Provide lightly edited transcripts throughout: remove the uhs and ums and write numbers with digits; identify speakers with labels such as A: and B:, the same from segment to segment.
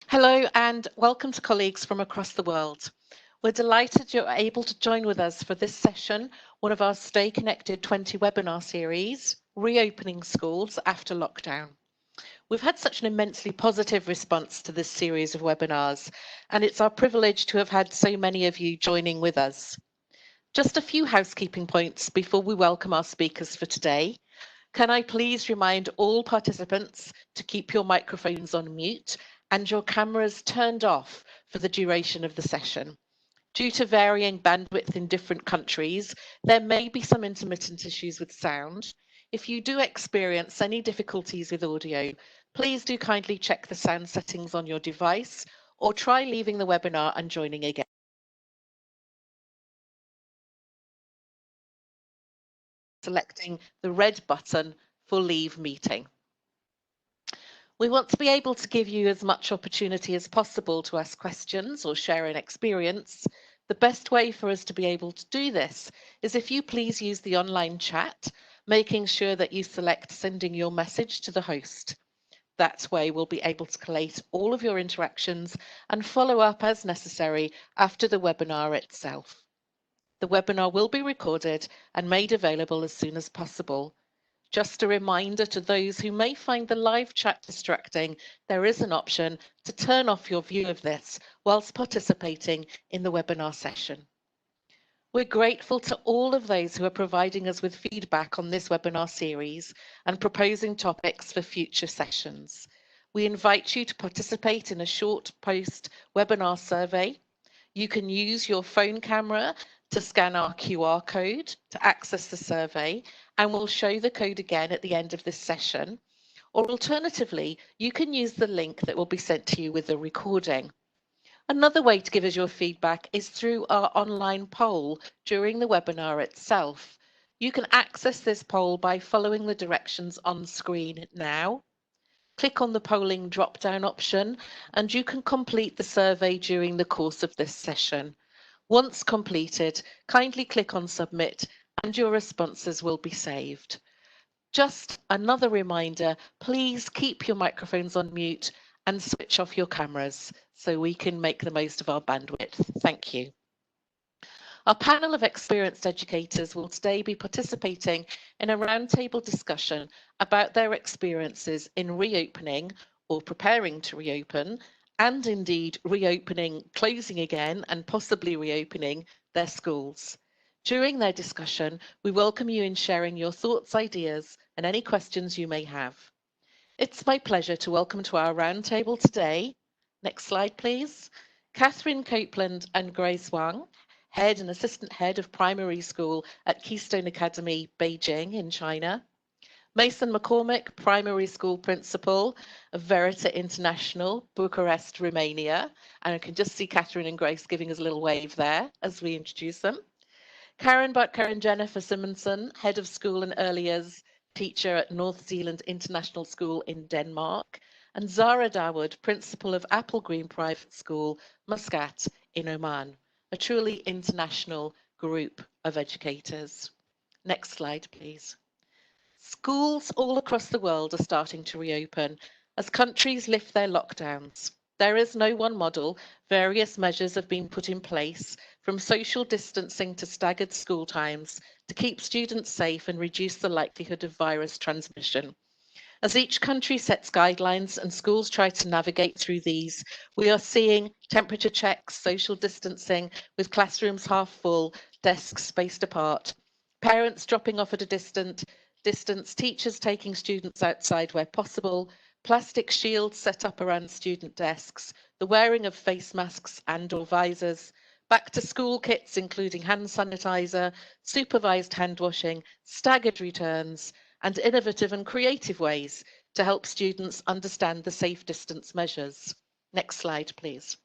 A: Hello and welcome to colleagues from across the world. We're delighted you're able to join with us for this session, one of our Stay Connected 20 webinar series, Reopening Schools After Lockdown. We've had such an immensely positive response to this series of webinars, and it's our privilege to have had so many of you joining with us. Just a few housekeeping points before we welcome our speakers for today. Can I please remind all participants to keep your microphones on mute and your cameras turned off for the duration of the session. Due to varying bandwidth in different countries, there may be some intermittent issues with sound. If you do experience any difficulties with audio, please do kindly check the sound settings on your device or try leaving the webinar and joining again. Selecting the red button for Leave Meeting. We want to be able to give you as much opportunity as possible to ask questions or share an experience. The best way for us to be able to do this is if you please use the online chat, making sure that you select sending your message to the host. That way we'll be able to collate all of your interactions and follow up as necessary after the webinar itself. The webinar will be recorded and made available as soon as possible. Just a reminder to those who may find the live chat distracting, there is an option to turn off your view of this whilst participating in the webinar session. We're grateful to all of those who are providing us with feedback on this webinar series and proposing topics for future sessions. We invite you to participate in a short post-webinar survey. You can use your phone camera to scan our QR code to access the survey, and we'll show the code again at the end of this session. Or alternatively, you can use the link that will be sent to you with the recording. Another way to give us your feedback is through our online poll during the webinar itself. You can access this poll by following the directions on screen now. Click on the polling drop-down option and you can complete the survey during the course of this session. Once completed, kindly click on submit and your responses will be saved. Just another reminder, please keep your microphones on mute and switch off your cameras so we can make the most of our bandwidth. Thank you. Our panel of experienced educators will today be participating in a roundtable discussion about their experiences in reopening or preparing to reopen, and indeed reopening, closing again, and possibly reopening their schools. During their discussion, we welcome you in sharing your thoughts, ideas, and any questions you may have. It's my pleasure to welcome to our roundtable today, next slide please, Catherine Copeland and Grace Wang, Head and Assistant Head of Primary School at Keystone Academy, Beijing in China. Mason McCormick, Primary School Principal of Verita International, Bucharest, Romania. And I can just see Catherine and Grace giving us a little wave there as we introduce them. Karen Butker and Jennifer Simonson, Head of School and Early Years Teacher at North Zealand International School in Denmark. And Zara Dawood, Principal of Apple Green Private School, Muscat in Oman. A truly international group of educators. Next slide, please. Schools all across the world are starting to reopen as countries lift their lockdowns. There is no one model. Various measures have been put in place, from social distancing to staggered school times, to keep students safe and reduce the likelihood of virus transmission. As each country sets guidelines and schools try to navigate through these, we are seeing temperature checks, social distancing with classrooms half full, desks spaced apart, parents dropping off at a distance, teachers taking students outside where possible, plastic shields set up around student desks, the wearing of face masks and or visors, back to school kits including hand sanitizer, supervised hand washing, staggered returns, and innovative and creative ways to help students understand the safe distance measures. Next slide, please.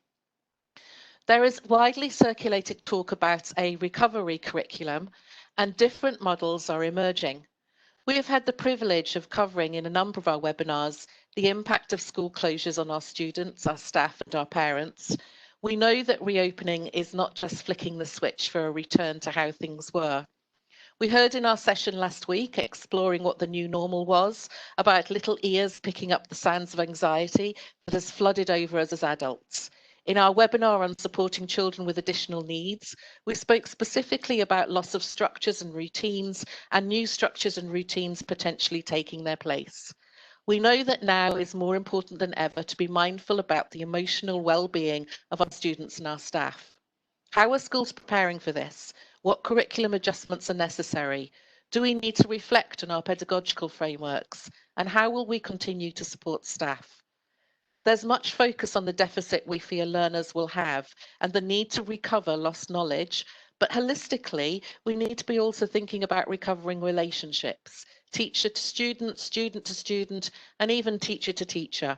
A: There is widely circulated talk about a recovery curriculum, and different models are emerging. We have had the privilege of covering in a number of our webinars the impact of school closures on our students, our staff, and our parents. We know that reopening is not just flicking the switch for a return to how things were. We heard in our session last week, exploring what the new normal was, about little ears picking up the sounds of anxiety that has flooded over us as adults. In our webinar on supporting children with additional needs, we spoke specifically about loss of structures and routines and new structures and routines potentially taking their place. We know that now is more important than ever to be mindful about the emotional well-being of our students and our staff. How are schools preparing for this? What curriculum adjustments are necessary? Do we need to reflect on our pedagogical frameworks? And how will we continue to support staff? There's much focus on the deficit we fear learners will have and the need to recover lost knowledge, but holistically, we need to be also thinking about recovering relationships, teacher to student, student to student, and even teacher to teacher.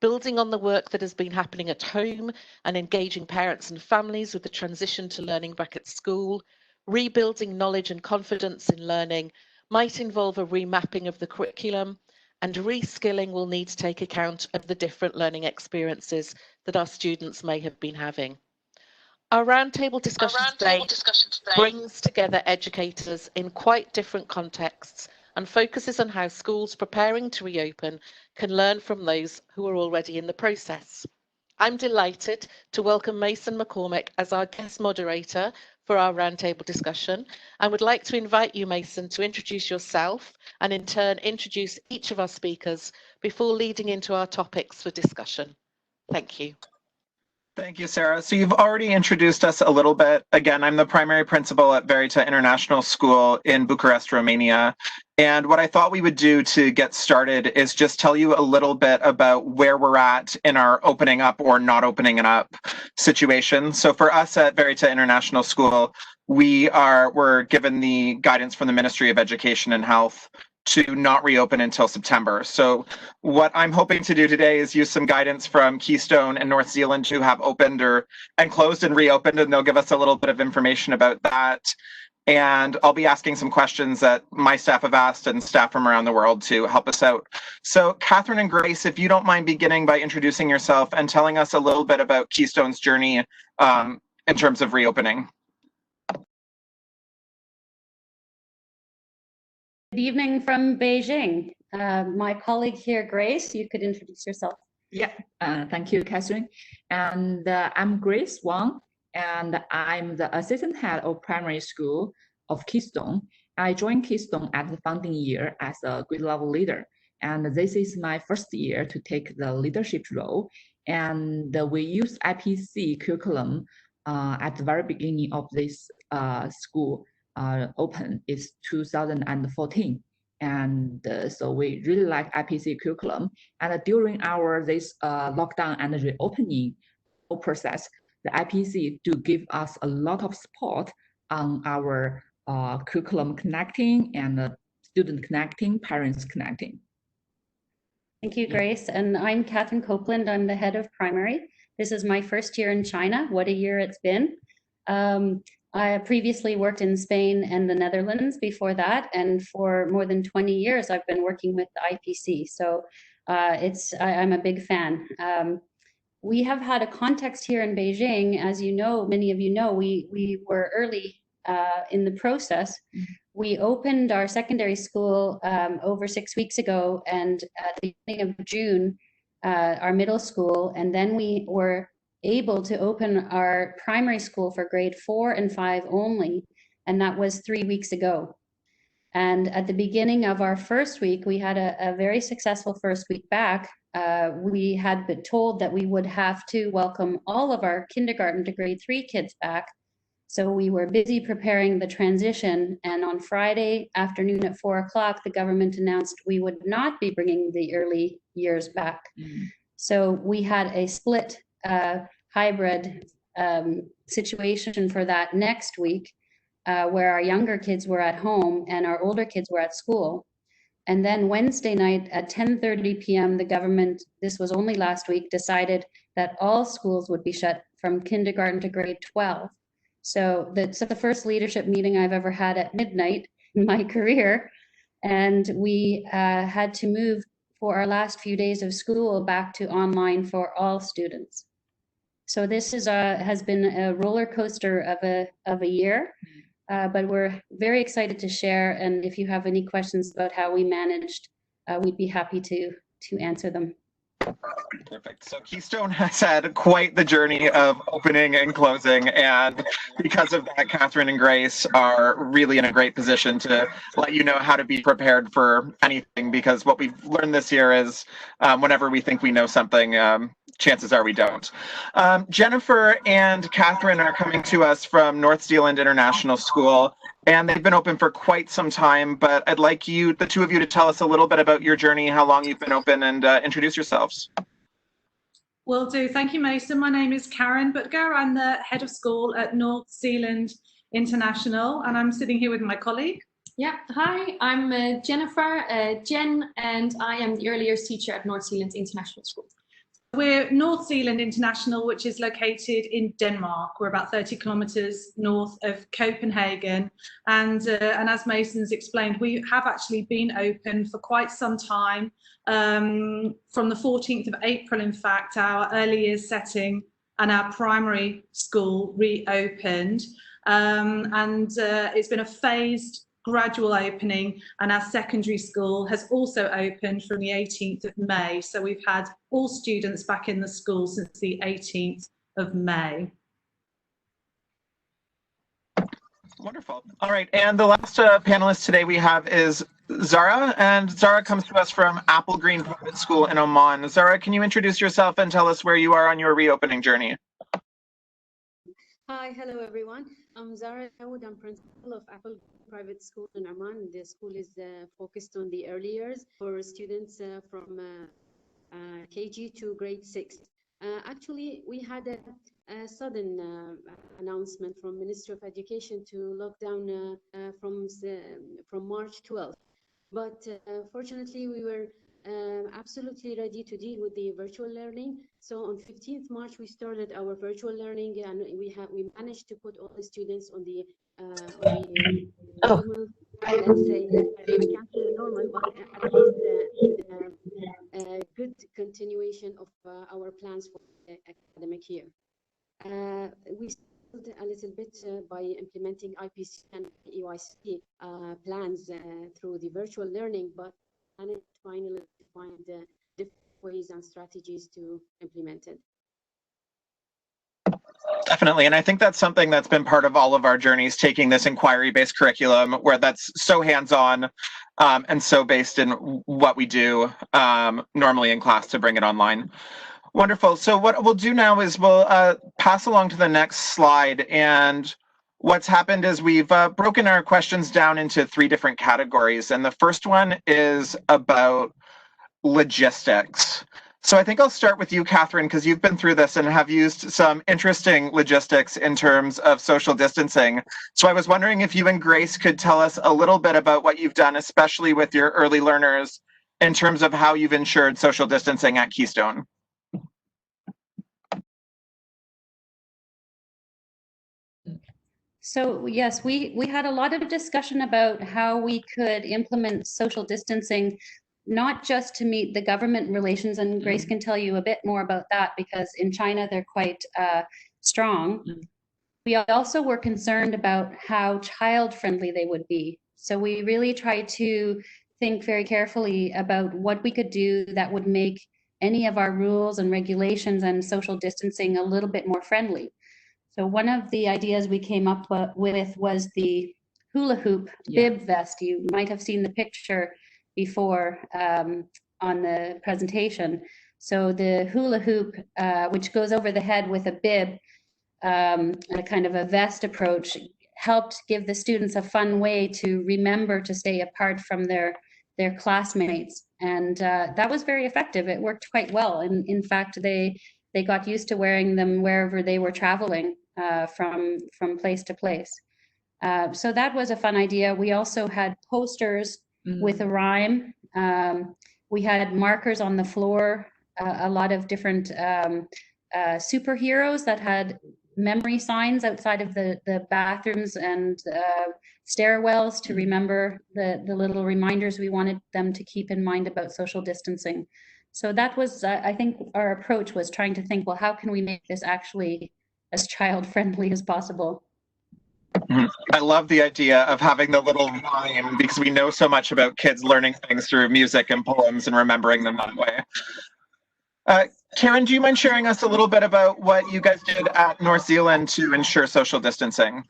A: Building on the work that has been happening at home and engaging parents and families with the transition to learning back at school, rebuilding knowledge and confidence in learning might involve a remapping of the curriculum, and reskilling will need to take account of the different learning experiences that our students may have been having. Our roundtable discussion today brings together educators in quite different contexts and focuses on how schools preparing to reopen can learn from those who are already in the process. I'm delighted to welcome Mason McCormick as our guest moderator for our roundtable discussion, and would like to invite you, Mason, to introduce yourself and in turn introduce each of our speakers before leading into our topics for discussion. Thank you.
B: Thank you, Sarah. So you've already introduced us a little bit. Again, I'm the primary principal at Verita International School in Bucharest, Romania. And what I thought we would do to get started is just tell you a little bit about where we're at in our opening up or not opening it up situation. So for us at Verita International School, we're given the guidance from the Ministry of Education and Health to not reopen until September. So what I'm hoping to do today is use some guidance from Keystone and North Zealand, who have opened and closed and reopened, and they'll give us a little bit of information about that. And I'll be asking some questions that my staff have asked and staff from around the world to help us out. So Catherine and Grace, if you don't mind beginning by introducing yourself and telling us a little bit about Keystone's journey in terms of reopening.
C: Good evening from Beijing. My colleague here, Grace, you could introduce yourself.
D: Yeah, thank you, Catherine. And I'm Grace Wang, and I'm the assistant head of primary school of Keystone. I joined Keystone at the founding year as a grade level leader. And this is my first year to take the leadership role. And we use IPC curriculum at the very beginning of this school. Open is 2014, and so we really like IPC curriculum. And during this lockdown and reopening process, the IPC do give us a lot of support on our curriculum connecting and student connecting, parents connecting.
C: Thank you, Grace. And I'm Catherine Copeland. I'm the head of primary. This is my first year in China. What a year it's been. I previously worked in Spain and the Netherlands before that, and for more than 20 years I've been working with the IPC, so I'm a big fan. We have had a context here in Beijing, as you know, many of you know, we were early in the process. We opened our secondary school over 6 weeks ago, and at the beginning of June, our middle school, and then we were able to open our primary school for grade 4 and 5 only, and that was 3 weeks ago. And at the beginning of our first week, we had a very successful first week back. We had been told that we would have to welcome all of our kindergarten to grade 3 kids back. So we were busy preparing the transition, and on Friday afternoon at 4 o'clock, the government announced we would not be bringing the early years back. So we had a split hybrid situation for that next week, where our younger kids were at home and our older kids were at school. And then Wednesday night at 10:30 p.m., the government, this was only last week, decided that all schools would be shut from kindergarten to grade 12. So that's the first leadership meeting I've ever had at midnight in my career. And we had to move for our last few days of school back to online for all students. So this is has been a roller coaster of a year. but we're very excited to share. And if you have any questions about how we managed, we'd be happy to answer them.
B: Perfect. So Keystone has had quite the journey of opening and closing, and because of that, Catherine and Grace are really in a great position to let you know how to be prepared for anything, because what we've learned this year is whenever we think we know something, chances are we don't. Jennifer and Catherine are coming to us from North Zealand International School, and they've been open for quite some time, but I'd like you, the two of you, to tell us a little bit about your journey, how long you've been open, and introduce yourselves.
E: Will do. Thank you, Mason. My name is Karen Butger. I'm the head of school at North Zealand International, and I'm sitting here with my colleague.
F: Yeah, hi, I'm Jennifer, Jen, and I am the early years teacher at North Zealand International School.
E: We're North Zealand International, which is located in Denmark. We're about 30 kilometres north of Copenhagen. And as Mason's explained, we have actually been open for quite some time. From the 14th of April, in fact, our early years setting and our primary school reopened. It's been a phased gradual opening, and our secondary school has also opened from the 18th of May. So we've had all students back in the school since the 18th of May.
B: Wonderful. All right, and the last panelist today we have is Zara, and Zara comes to us from Apple Green Private School in Oman. Zara, can you introduce yourself and tell us where you are on your reopening journey?
G: Hi, hello everyone. I'm Zara Dawood. I'm principal of Apple Private School in Oman. The school is focused on the early years for students from KG to grade 6. Actually, we had a sudden announcement from Ministry of Education to lock down from March 12th. But fortunately, we were absolutely ready to deal with the virtual learning. So on 15th March, we started our virtual learning, and we managed to put all the students on the normal, let's say, I can't say normal, but at least good continuation of our plans for the academic year. We started a little bit by implementing IPC and EYC plans through the virtual learning, but managed finally to find different ways and strategies to implement it.
B: Definitely, and I think that's something that's been part of all of our journeys, taking this inquiry-based curriculum where that's so hands-on and so based in what we do normally in class to bring it online. Wonderful. So what we'll do now is we'll pass along to the next slide, and what's happened is we've broken our questions down into 3 different categories, and the first one is about logistics. So I think I'll start with you, Catherine, because you've been through this and have used some interesting logistics in terms of social distancing. So I was wondering if you and Grace could tell us a little bit about what you've done, especially with your early learners, in terms of how you've ensured social distancing at Keystone.
C: So yes, we had a lot of discussion about how we could implement social distancing, not just to meet the government relations, and Grace can tell you a bit more about that, because in China they're quite strong. We also were concerned about how child-friendly they would be. So we really tried to think very carefully about what we could do that would make any of our rules and regulations and social distancing a little bit more friendly. So one of the ideas we came up with was the hula hoop bib vest. You might have seen the picture before on the presentation. So the hula hoop, which goes over the head with a bib, a kind of a vest approach, helped give the students a fun way to remember to stay apart from their classmates. And that was very effective. It worked quite well. And in fact, they got used to wearing them wherever they were traveling from place to place. So that was a fun idea. We also had posters with a rhyme. We had markers on the floor, a lot of different superheroes that had memory signs outside of the bathrooms and stairwells to remember the little reminders we wanted them to keep in mind about social distancing. So that was, I think our approach was trying to think, well, how can we make this actually as child friendly as possible?
B: I love the idea of having the little rhyme because we know so much about kids learning things through music and poems and remembering them that way. Karen, do you mind sharing us a little bit about what you guys did at North Zealand to ensure social distancing?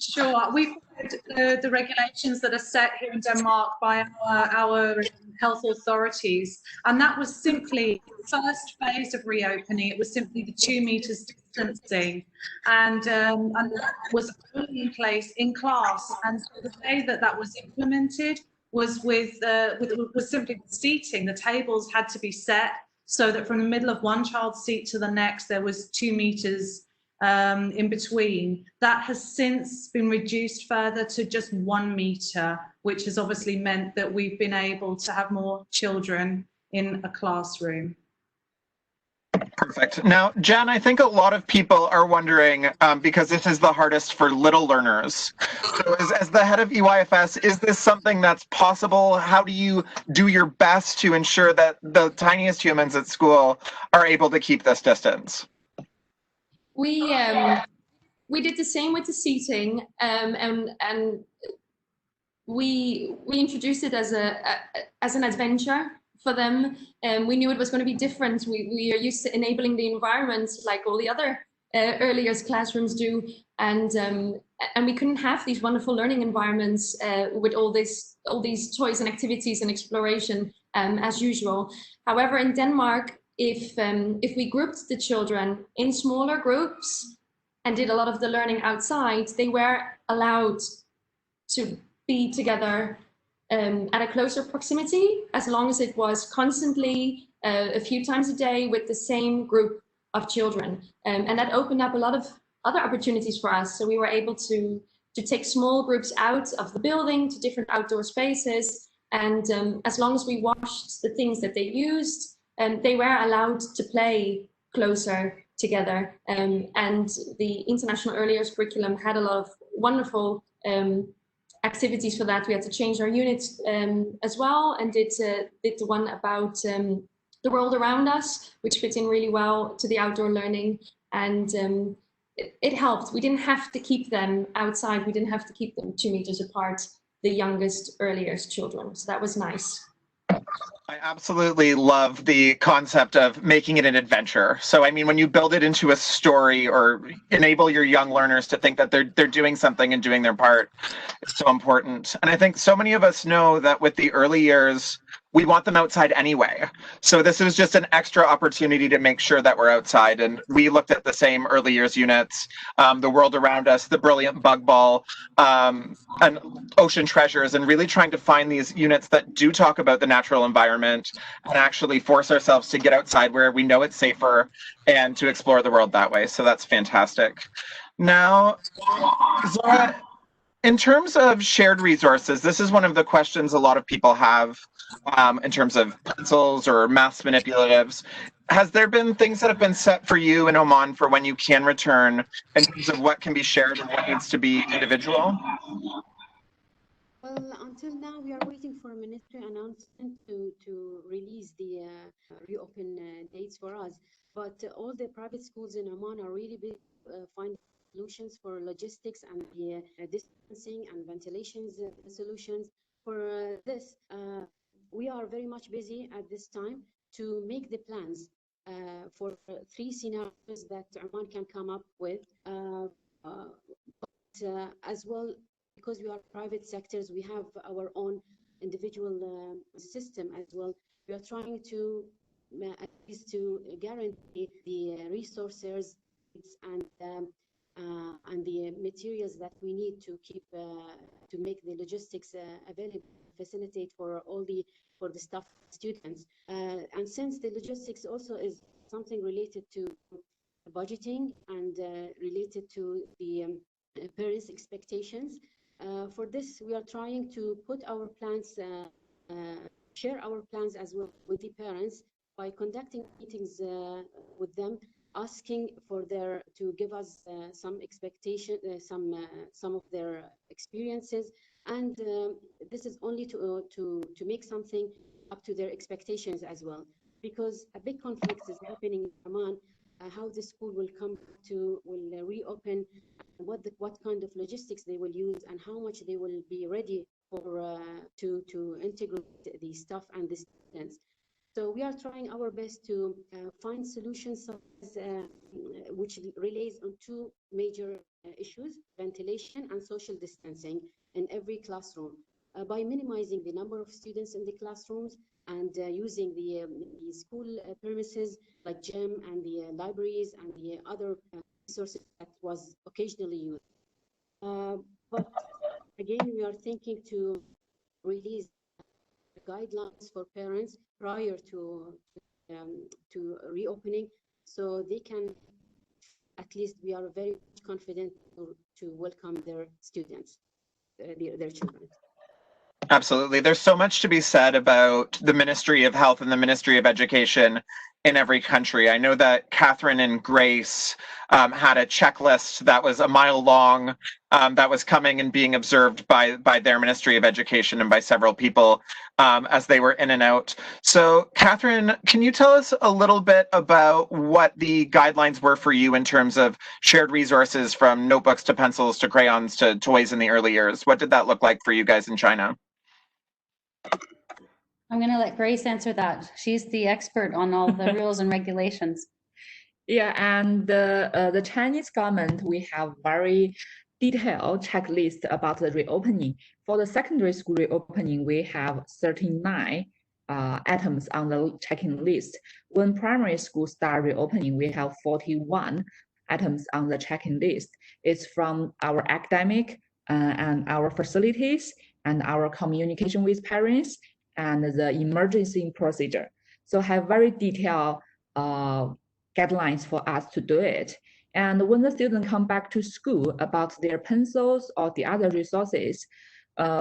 E: Sure. We followed the regulations that are set here in Denmark by our health authorities. And that was simply the first phase of reopening. It was simply the 2 meters distancing. And that was only in place in class. And so the way that that was implemented was was simply the seating. The tables had to be set so that from the middle of one child's seat to the next, there was 2 meters in between. That has since been reduced further to just 1 meter, which has obviously meant that we've been able to have more children in a classroom.
B: Perfect. Now, Jen, I think a lot of people are wondering, because this is the hardest for little learners. So as the head of EYFS, is this something that's possible? How do you do your best to ensure that the tiniest humans at school are able to keep this distance?
F: We did the same with the seating, and we introduced it as an adventure for them. We knew it was going to be different. We are used to enabling the environment like all the other early years classrooms do, and we couldn't have these wonderful learning environments with all these toys and activities and exploration as usual. However, in Denmark, if we grouped the children in smaller groups and did a lot of the learning outside, they were allowed to be together at a closer proximity, as long as it was constantly a few times a day with the same group of children. And that opened up a lot of other opportunities for us. So we were able to take small groups out of the building to different outdoor spaces. And as long as we watched the things that they used, they were allowed to play closer together. And the International Early Years curriculum had a lot of wonderful activities for that. We had to change our units as well, and did the one about the world around us, which fit in really well to the outdoor learning. And it helped. We didn't have to keep them outside. We didn't have to keep them 2 meters apart, the youngest, earliest children. So that was nice.
B: I absolutely love the concept of making it an adventure. So, I mean, when you build it into a story or enable your young learners to think that they're doing something and doing their part, it's so important. And I think so many of us know that with the early years, we want them outside anyway. So this is just an extra opportunity to make sure that we're outside. And we looked at the same early years units, the world around us, the brilliant bug ball, and ocean treasures, and really trying to find these units that do talk about the natural environment and actually force ourselves to get outside where we know it's safer and to explore the world that way. So that's fantastic. Now, Zara, in terms of shared resources, this is one of the questions a lot of people have in terms of pencils or maths manipulatives. Has there been things that have been set for you in Oman for when you can return in terms of what can be shared and what needs to be individual?
G: Well, until now, we are waiting for a ministry announcement to release the reopen dates for us. But all the private schools in Oman are really big, finding solutions for logistics and the distancing and ventilations solutions. For this, we are very much busy at this time to make the plans for 3 scenarios that Oman can come up with. As well, because we are private sectors, we have our own individual system as well. We are trying to at least to guarantee the resources and the materials that we need to keep to make the logistics available, facilitate for the staff students. And since the logistics also is something related to budgeting and related to the parents' expectations. For this, we are trying to put our plans, share our plans as well with the parents by conducting meetings with them, asking for to give us some expectation, some of their experiences, and this is only to make something up to their expectations as well, because a big conflict is happening in Oman how the school will reopen, what kind of logistics they will use, and how much they will be ready for to integrate the staff and the students. So we are trying our best to find solutions which relays on two major issues: ventilation and social distancing in every classroom, by minimizing the number of students in the classrooms and using the school premises like gym and the libraries and the other resources that was occasionally used. But again, we are thinking to release guidelines for parents prior to reopening, so they can, at least we are very confident to welcome their students, their children.
B: Absolutely. There's so much to be said about the Ministry of Health and the Ministry of Education in every country. I know that Catherine and Grace had a checklist that was a mile long that was coming and being observed by their Ministry of Education and by several people as they were in and out. So, Catherine, can you tell us a little bit about what the guidelines were for you in terms of shared resources, from notebooks to pencils to crayons to toys in the early years? What did that look like for you guys in China?
C: I'm going to let Grace answer that. She's the expert on all the rules and regulations.
D: Yeah, and the Chinese government, we have very detailed checklist about the reopening. For the secondary school reopening, we have 39 items on the checking list. When primary school start reopening, we have 41 items on the checking list. It's from our academic and our facilities and our communication with parents and the emergency procedure. So have very detailed guidelines for us to do it. And when the students come back to school about their pencils or the other resources,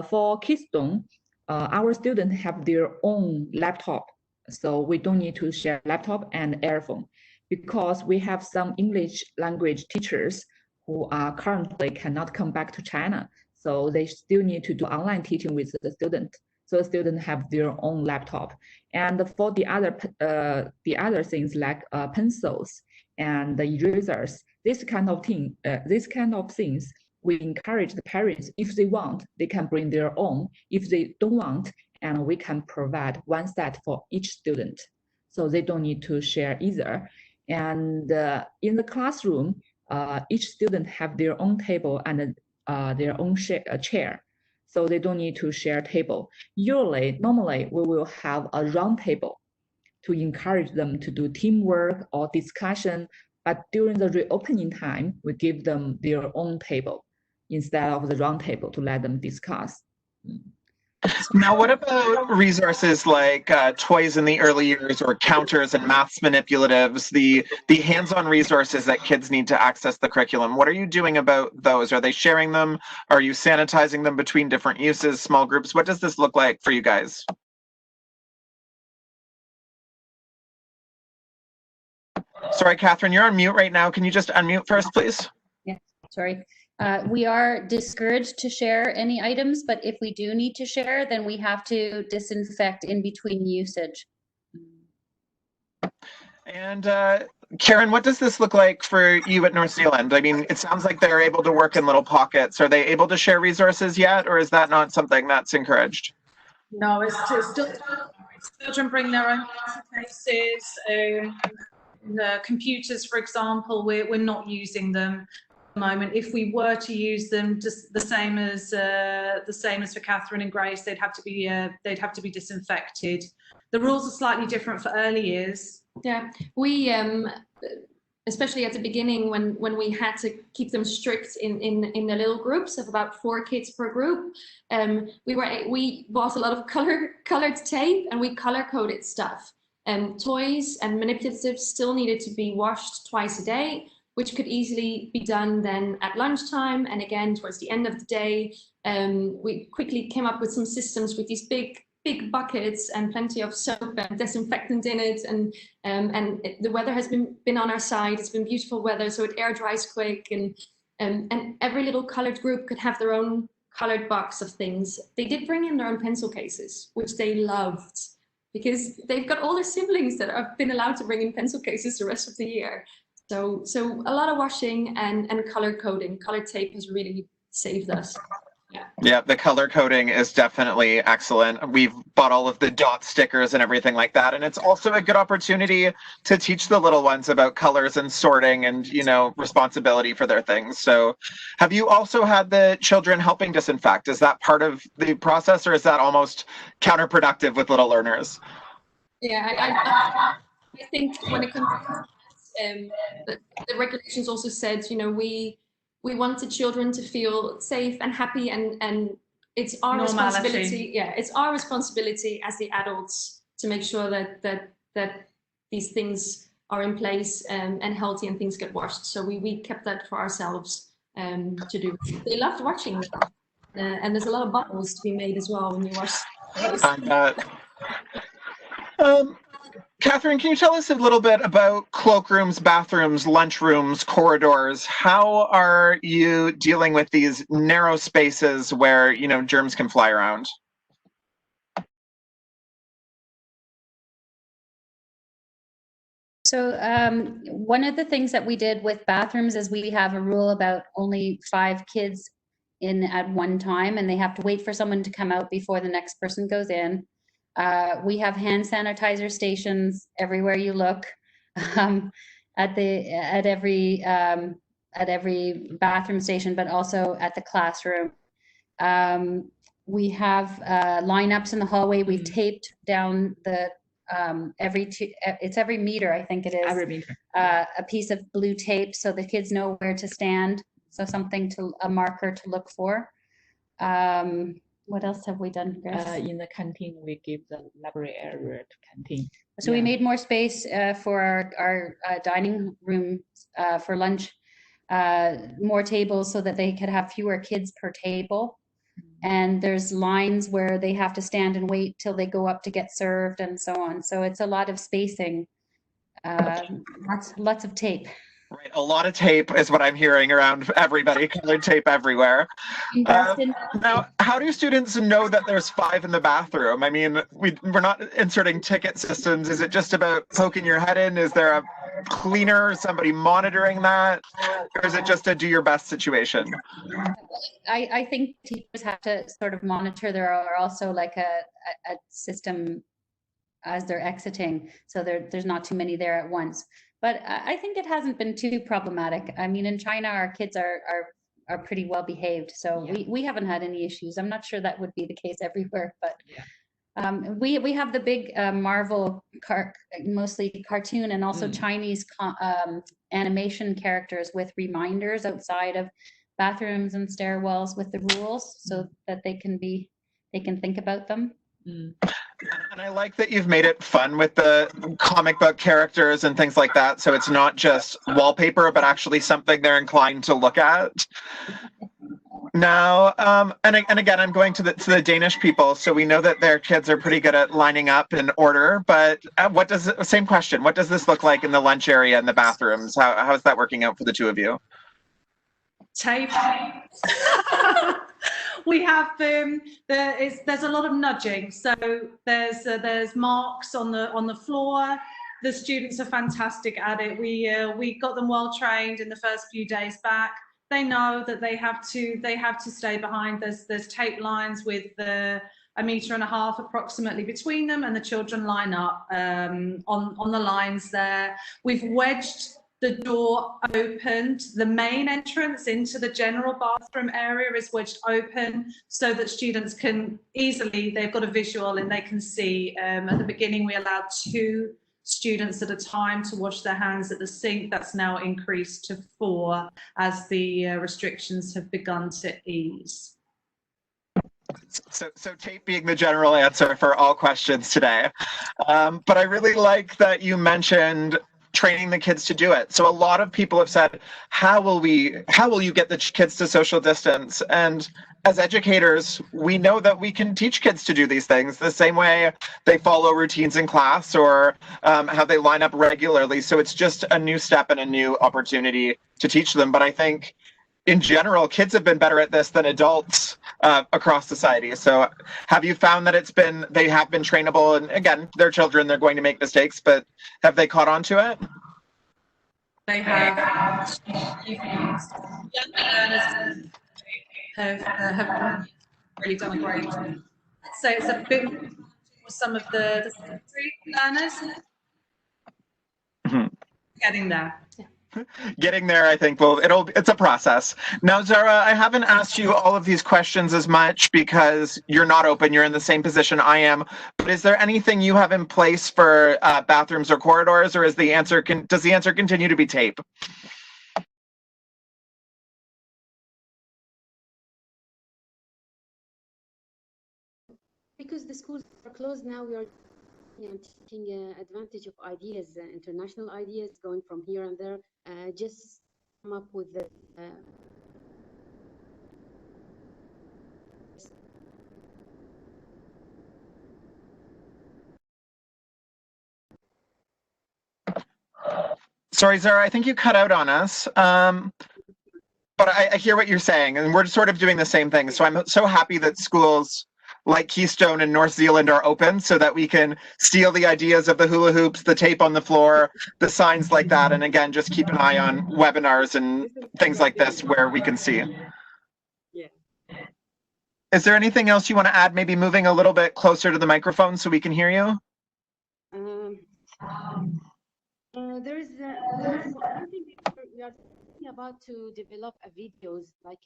D: for Keystone, our students have their own laptop. So we don't need to share laptop and earphone, because we have some English language teachers who are currently cannot come back to China. So they still need to do online teaching with the student. So the students have their own laptop. And for the other things like pencils and the erasers, this kind of things, we encourage the parents, if they want, they can bring their own. If they don't want, and we can provide one set for each student. So they don't need to share either. And in the classroom, each student have their own table and their own chair. So they don't need to share table. Normally, we will have a round table to encourage them to do teamwork or discussion. But during the reopening time, we give them their own table instead of the round table to let them discuss.
B: Now, what about resources like toys in the early years, or counters and maths manipulatives, the hands-on resources that kids need to access the curriculum? What are you doing about those? Are they sharing them? Are you sanitizing them between different uses, small groups? What does this look like for you guys? Sorry, Catherine, you're on mute right now. Can you just unmute first, please?
C: Yeah, sorry. We are discouraged to share any items, but if we do need to share, then we have to disinfect in between usage.
B: And Karen, what does this look like for you at North Zealand? I mean, it sounds like they're able to work in little pockets. Are they able to share resources yet, or is that not something that's encouraged?
E: No, it's still children bring their own cases. The computers, for example, we're not using them at the moment. If we were to use them, just the same as for Catherine and Grace, they'd have to be disinfected. The rules are slightly different for early years.
F: Yeah, we especially at the beginning when we had to keep them strict in the little groups of about 4 kids per group, we bought a lot of colored tape and we color coded stuff. Toys and manipulatives still needed to be washed twice a day, which could easily be done then at lunchtime and again towards the end of the day. We quickly came up with some systems with these big buckets and plenty of soap and disinfectant in it, and the weather has been on our side. It's been beautiful weather, so it air dries quick, and every little colored group could have their own colored box of things. They did bring in their own pencil cases, which they loved, because they've got older siblings that have been allowed to bring in pencil cases the rest of the year. So a lot of washing and color coding. Color tape has really saved us.
B: Yeah, the color coding is definitely excellent. We've bought all of the dot stickers and everything like that. And it's also a good opportunity to teach the little ones about colors and sorting and, you know, responsibility for their things. So have you also had the children helping disinfect? Is that part of the process, or is that almost counterproductive with little learners?
F: Yeah, I think when it comes to the regulations also said, you know, we want the children to feel safe and happy, and it's our responsibility. Yeah, it's our responsibility as the adults to make sure that these things are in place and healthy and things get washed. So we kept that for ourselves to do. They loved watching, and there's a lot of bubbles to be made as well when you watch.
B: Catherine, can you tell us a little bit about cloakrooms, bathrooms, lunchrooms, corridors? How are you dealing with these narrow spaces where, you know, germs can fly around?
C: So one of the things that we did with bathrooms is we have a rule about only 5 kids in at one time, and they have to wait for someone to come out before the next person goes in. We have hand sanitizer stations everywhere you look, at every bathroom station, but also at the classroom. We have lineups in the hallway. We've taped down the it's every meter, I think it is.
D: Every meter.
C: A piece of blue tape so the kids know where to stand. So a marker to look for. What else have we done, Grace?
D: In the canteen, we give the library area to canteen.
C: So we made more space for our dining room for lunch, more tables so that they could have fewer kids per table. And there's lines where they have to stand and wait till they go up to get served and so on. So it's a lot of spacing, lots of tape.
B: Right, a lot of tape is what I'm hearing around everybody, colored tape everywhere. Now, how do students know that there's 5 in the bathroom? I mean, we're not inserting ticket systems. Is it just about poking your head in? Is there a cleaner, somebody monitoring that? Or is it just a do your best situation?
C: I think teachers have to sort of monitor. There are also like a system as they're exiting, so there's not too many there at once. But I think it hasn't been too problematic. I mean, in China, our kids are pretty well behaved, so we haven't had any issues. I'm not sure that would be the case everywhere, but we have the big Marvel mostly cartoon and also Chinese animation characters with reminders outside of bathrooms and stairwells with the rules, so that they can think about them.
B: And I like that you've made it fun with the comic book characters and things like that. So it's not just wallpaper, but actually something they're inclined to look at. Now, and again, I'm going to the Danish people. So we know that their kids are pretty good at lining up in order. But same question, what does this look like in the lunch area and the bathrooms? How is that working out for the two of you?
E: Tape. We have there's a lot of nudging, so there's marks on the floor. The students are fantastic at it. We got them well trained in the first few days back. They know that they have to stay behind. There's tape lines with a 1.5 meters approximately between them, and the children line up on the lines there. We've wedged the door opened. The main entrance into the general bathroom area is wedged open so that students can easily, they've got a visual and they can see. At the beginning, we allowed 2 students at a time to wash their hands at the sink. That's now increased to 4 as the restrictions have begun to ease.
B: So tape being the general answer for all questions today. But I really like that you mentioned training the kids to do it. So a lot of people have said, how will you get the kids to social distance? And as educators, we know that we can teach kids to do these things the same way they follow routines in class or how they line up regularly. So it's just a new step and a new opportunity to teach them. But I think in general, kids have been better at this than adults across society. So have you found that they have been trainable? And again, they're children, they're going to make mistakes, but have they caught on to it?
E: They have young learners have really done a great job. I'd say it's a bit more for some of the secondary learners. Getting there.
B: Getting there, I think, it's a process. Now, Zara, I haven't asked you all of these questions as much because you're not open, you're in the same position I am, but is there anything you have in place for bathrooms or corridors, or does the answer continue to be tape?
G: Because the schools are closed now, we are taking advantage of ideas, international ideas, going from here and there, just come up with the
B: Sorry, Zara, I think you cut out on us. But I hear what you're saying, and we're sort of doing the same thing. So I'm so happy that schools like Keystone and North Zealand are open so that we can steal the ideas of the hula hoops, the tape on the floor, the signs like that. And again, just keep an eye on webinars and things like this where we can see.
G: Yeah.
B: Is there anything else you want to add, maybe moving a little bit closer to the microphone so we can hear you?
G: There is something we are thinking about to develop videos, like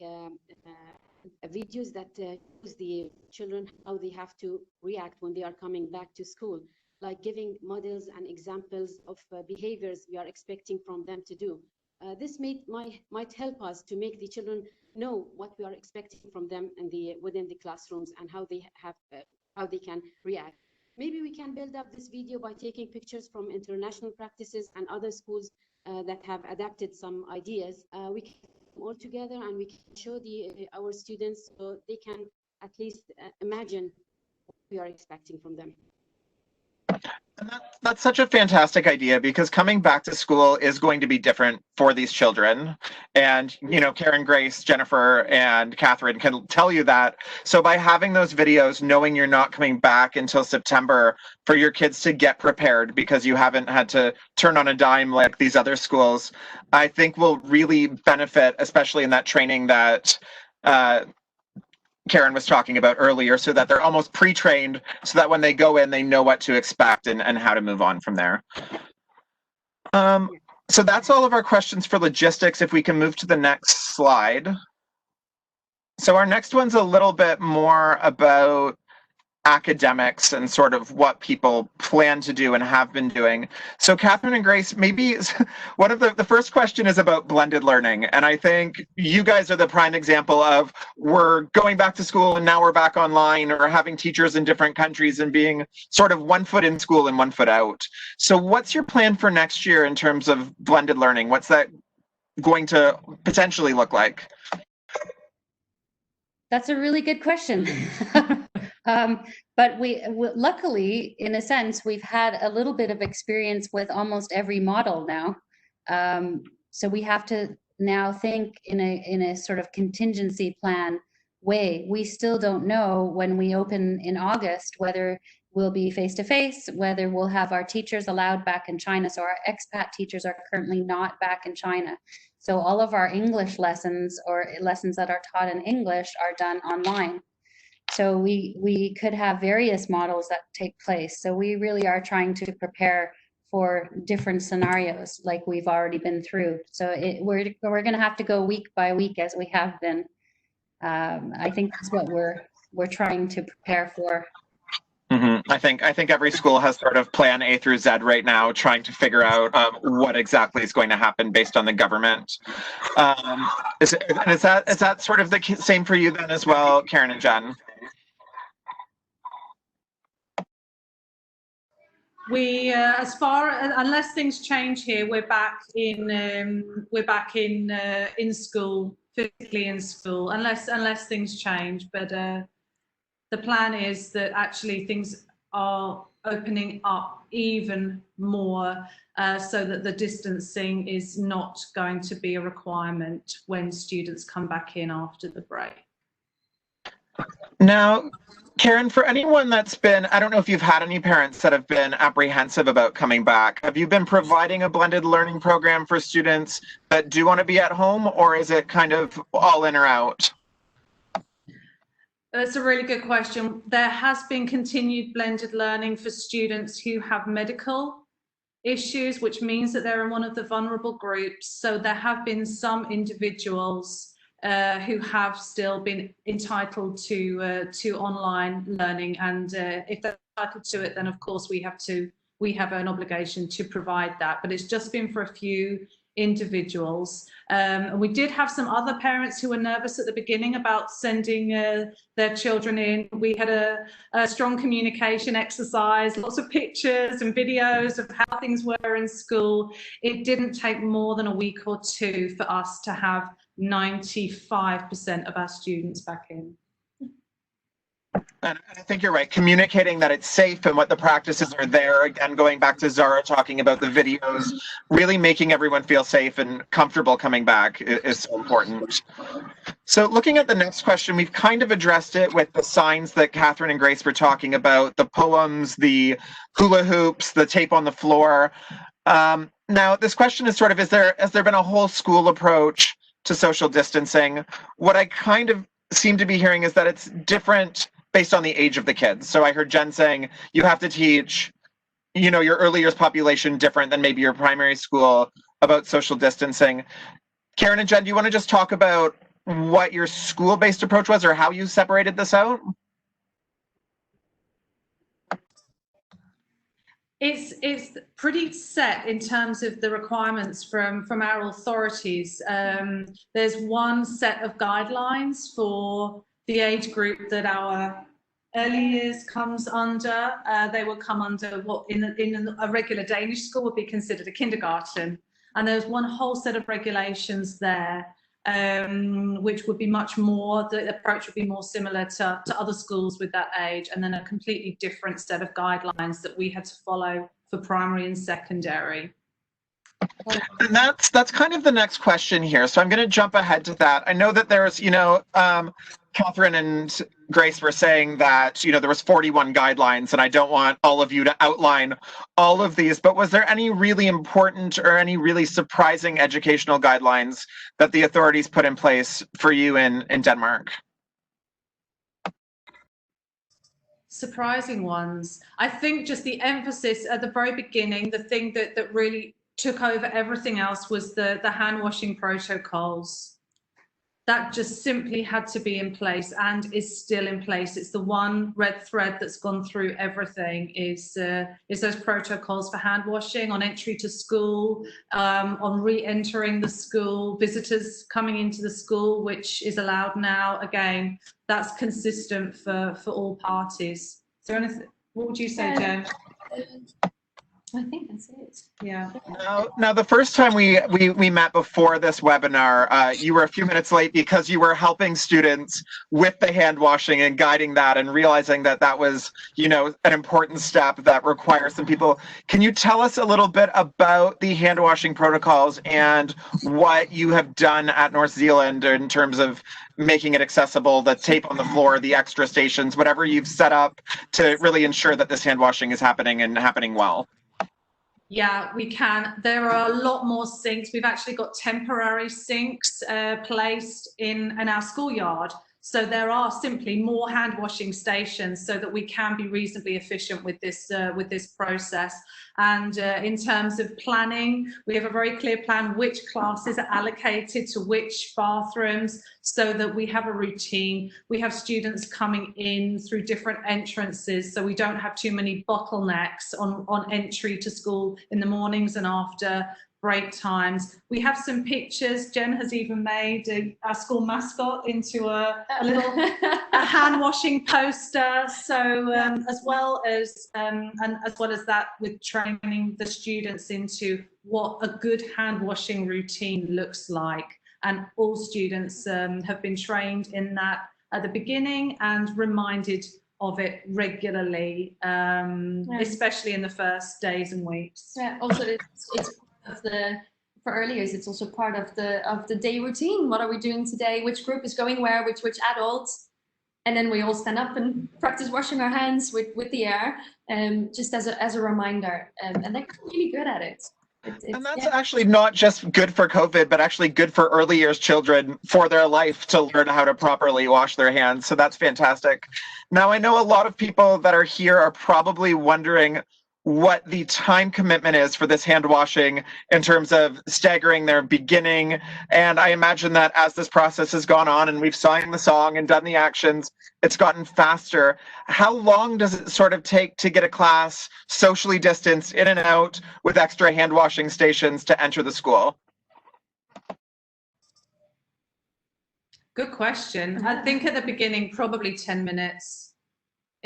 G: videos that shows the children how they have to react when they are coming back to school, like giving models and examples of behaviors we are expecting from them to do. This might help us to make the children know what we are expecting from them within the classrooms and how they can react. Maybe we can build up this video by taking pictures from international practices and other schools that have adapted some ideas. We can put them all together and we can show our students so they can at least imagine what we are expecting from them.
B: And that's such a fantastic idea, because coming back to school is going to be different for these children. And, you know, Karen, Grace, Jennifer, and Catherine can tell you that. So by having those videos, knowing you're not coming back until September, for your kids to get prepared because you haven't had to turn on a dime like these other schools, I think will really benefit, especially in that training that Karen was talking about earlier, so that they're almost pre-trained so that when they go in, they know what to expect and how to move on from there. So that's all of our questions for logistics. If we can move to the next slide. So our next one's a little bit more about academics and sort of what people plan to do and have been doing. So Catherine and Grace, maybe one of the first question is about blended learning. And I think you guys are the prime example of we're going back to school and now we're back online, or having teachers in different countries and being sort of 1 foot in school and 1 foot out. So what's your plan for next year in terms of blended learning? What's that going to potentially look like?
C: That's a really good question. But we luckily, in a sense, we've had a little bit of experience with almost every model now. So we have to now think in a sort of contingency plan way. We still don't know when we open in August whether we'll be face-to-face, whether we'll have our teachers allowed back in China. So our expat teachers are currently not back in China. So all of our English lessons or lessons that are taught in English are done online. So we could have various models that take place. So we really are trying to prepare for different scenarios like we've already been through. So we're going to have to go week by week as we have been. I think that's what we're trying to prepare for.
B: Mm-hmm. I think every school has sort of plan A through Z right now, trying to figure out what exactly is going to happen based on the government. Is that sort of the same for you then as well, Karen and Jen?
E: We, unless things change here, we're back in school, physically in school, unless things change. But the plan is that actually things are opening up even more, so that the distancing is not going to be a requirement when students come back in after the break.
B: Now, Karen, for anyone that's been, I don't know if you've had any parents that have been apprehensive about coming back. Have you been providing a blended learning program for students that do want to be at home, or is it kind of all in or out?
E: That's a really good question. There has been continued blended learning for students who have medical issues, which means that they're in one of the vulnerable groups. So there have been some individuals who have still been entitled to online learning, and if they're entitled to it, then of course we have an obligation to provide that. But it's just been for a few individuals. And we did have some other parents who were nervous at the beginning about sending their children in. We had a strong communication exercise, lots of pictures and videos of how things were in school. It didn't take more than a week or two for us to have 95% of our students back in.
B: And I think you're right. Communicating that it's safe and what the practices are there. Again, going back to Zara talking about the videos, really making everyone feel safe and comfortable coming back is so important. So looking at the next question, we've kind of addressed it with the signs that Catherine and Grace were talking about, the poems, the hula hoops, the tape on the floor. Now, this question is sort of, has there been a whole school approach to social distancing? What I kind of seem to be hearing is that it's different based on the age of the kids. So I heard Jen saying you have to teach, your early years population different than maybe your primary school about social distancing. Karen and Jen, do you want to just talk about what your school-based approach was or how you separated this out?
E: It's pretty set in terms of the requirements from our authorities. There's one set of guidelines for the age group that our early years comes under. They will come under what in a regular Danish school would be considered a kindergarten. And there's one whole set of regulations there, which would be much more, the approach would be more similar to other schools with that age, and then a completely different set of guidelines that we had to follow for primary and secondary.
B: And that's kind of the next question here. So I'm going to jump ahead to that. I know that there's, Catherine and Grace were saying that, there was 41 guidelines, and I don't want all of you to outline all of these, but was there any really important or any really surprising educational guidelines that the authorities put in place for you in Denmark?
E: Surprising ones. I think just the emphasis at the very beginning, the thing that really took over everything else was the hand washing protocols. That just simply had to be in place and is still in place. It's the one red thread that's gone through everything is those protocols for hand washing on entry to school, on re-entering the school, visitors coming into the school, which is allowed now. Again, that's consistent for all parties. Is there anything, what would you say, Jen?
F: I think that's it.
E: Yeah.
B: Now, the first time we met before this webinar, you were a few minutes late because you were helping students with the hand washing and guiding that and realizing that that was, an important step that requires some people. Can you tell us a little bit about the hand washing protocols and what you have done at North Zealand in terms of making it accessible, the tape on the floor, the extra stations, whatever you've set up to really ensure that this hand washing is happening and happening well?
E: Yeah, we can. There are a lot more sinks. We've actually got temporary sinks placed in our schoolyard. So there are simply more hand washing stations so that we can be reasonably efficient with this process. And in terms of planning, we have a very clear plan which classes are allocated to which bathrooms so that we have a routine. We have students coming in through different entrances so we don't have too many bottlenecks on entry to school in the mornings and after break times. We have some pictures. Jen has even made our school mascot into a little hand washing poster. So as well as that, with training the students into what a good hand washing routine looks like, and all students have been trained in that at the beginning and reminded of it regularly, especially in the first days and weeks.
F: Yeah. Also, it's for early years, it's also part of the day routine. What are we doing today? Which group is going where? Which adults? and then we all stand up and practice washing our hands with the air, just as a reminder. And they're really good at it.
B: And that's actually not just good for COVID, but actually good for early years children for their life to learn how to properly wash their hands. So that's fantastic. Now, I know a lot of people that are here are probably wondering what the time commitment is for this hand washing in terms of staggering their beginning. And I imagine that as this process has gone on and we've sung the song and done the actions, it's gotten faster. How long does it sort of take to get a class socially distanced in and out with extra hand washing stations to enter the school?
E: Good question. I think at the beginning, probably 10 minutes.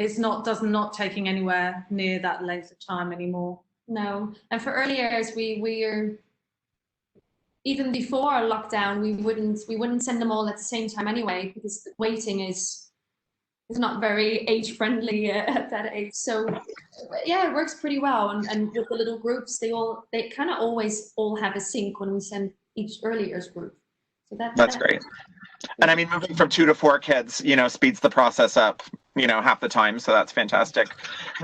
E: It's not taking anywhere near that length of time anymore.
F: No, and for early years, we are, even before lockdown, we wouldn't send them all at the same time anyway, because waiting is not very age friendly at that age. So yeah, it works pretty well. And with the little groups, they kind of always all have a sync when we send each early years group. So
B: that's great. And I mean, moving from 2 to 4 kids, speeds the process up, half the time. So that's fantastic.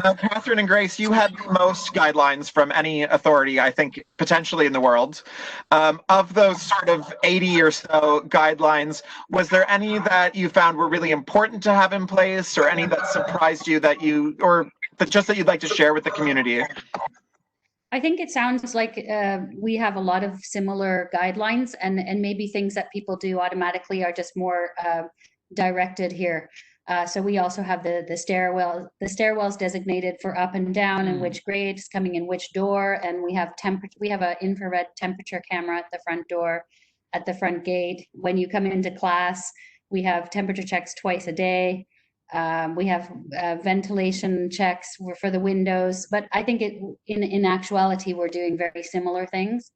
B: Now, Catherine and Grace, you had the most guidelines from any authority, I think, potentially in the world. Of those sort of 80 or so guidelines, was there any that you found were really important to have in place, or any that surprised you that you'd like to share with the community?
C: I think it sounds like we have a lot of similar guidelines, and maybe things that people do automatically are just more directed here. So we also have the stairwells designated for up and down, and which grades coming in which door, and we have an infrared temperature camera at the front door, at the front gate. When you come into class, we have temperature checks twice a day. We have ventilation checks for the windows, but I think in actuality, we're doing very similar things.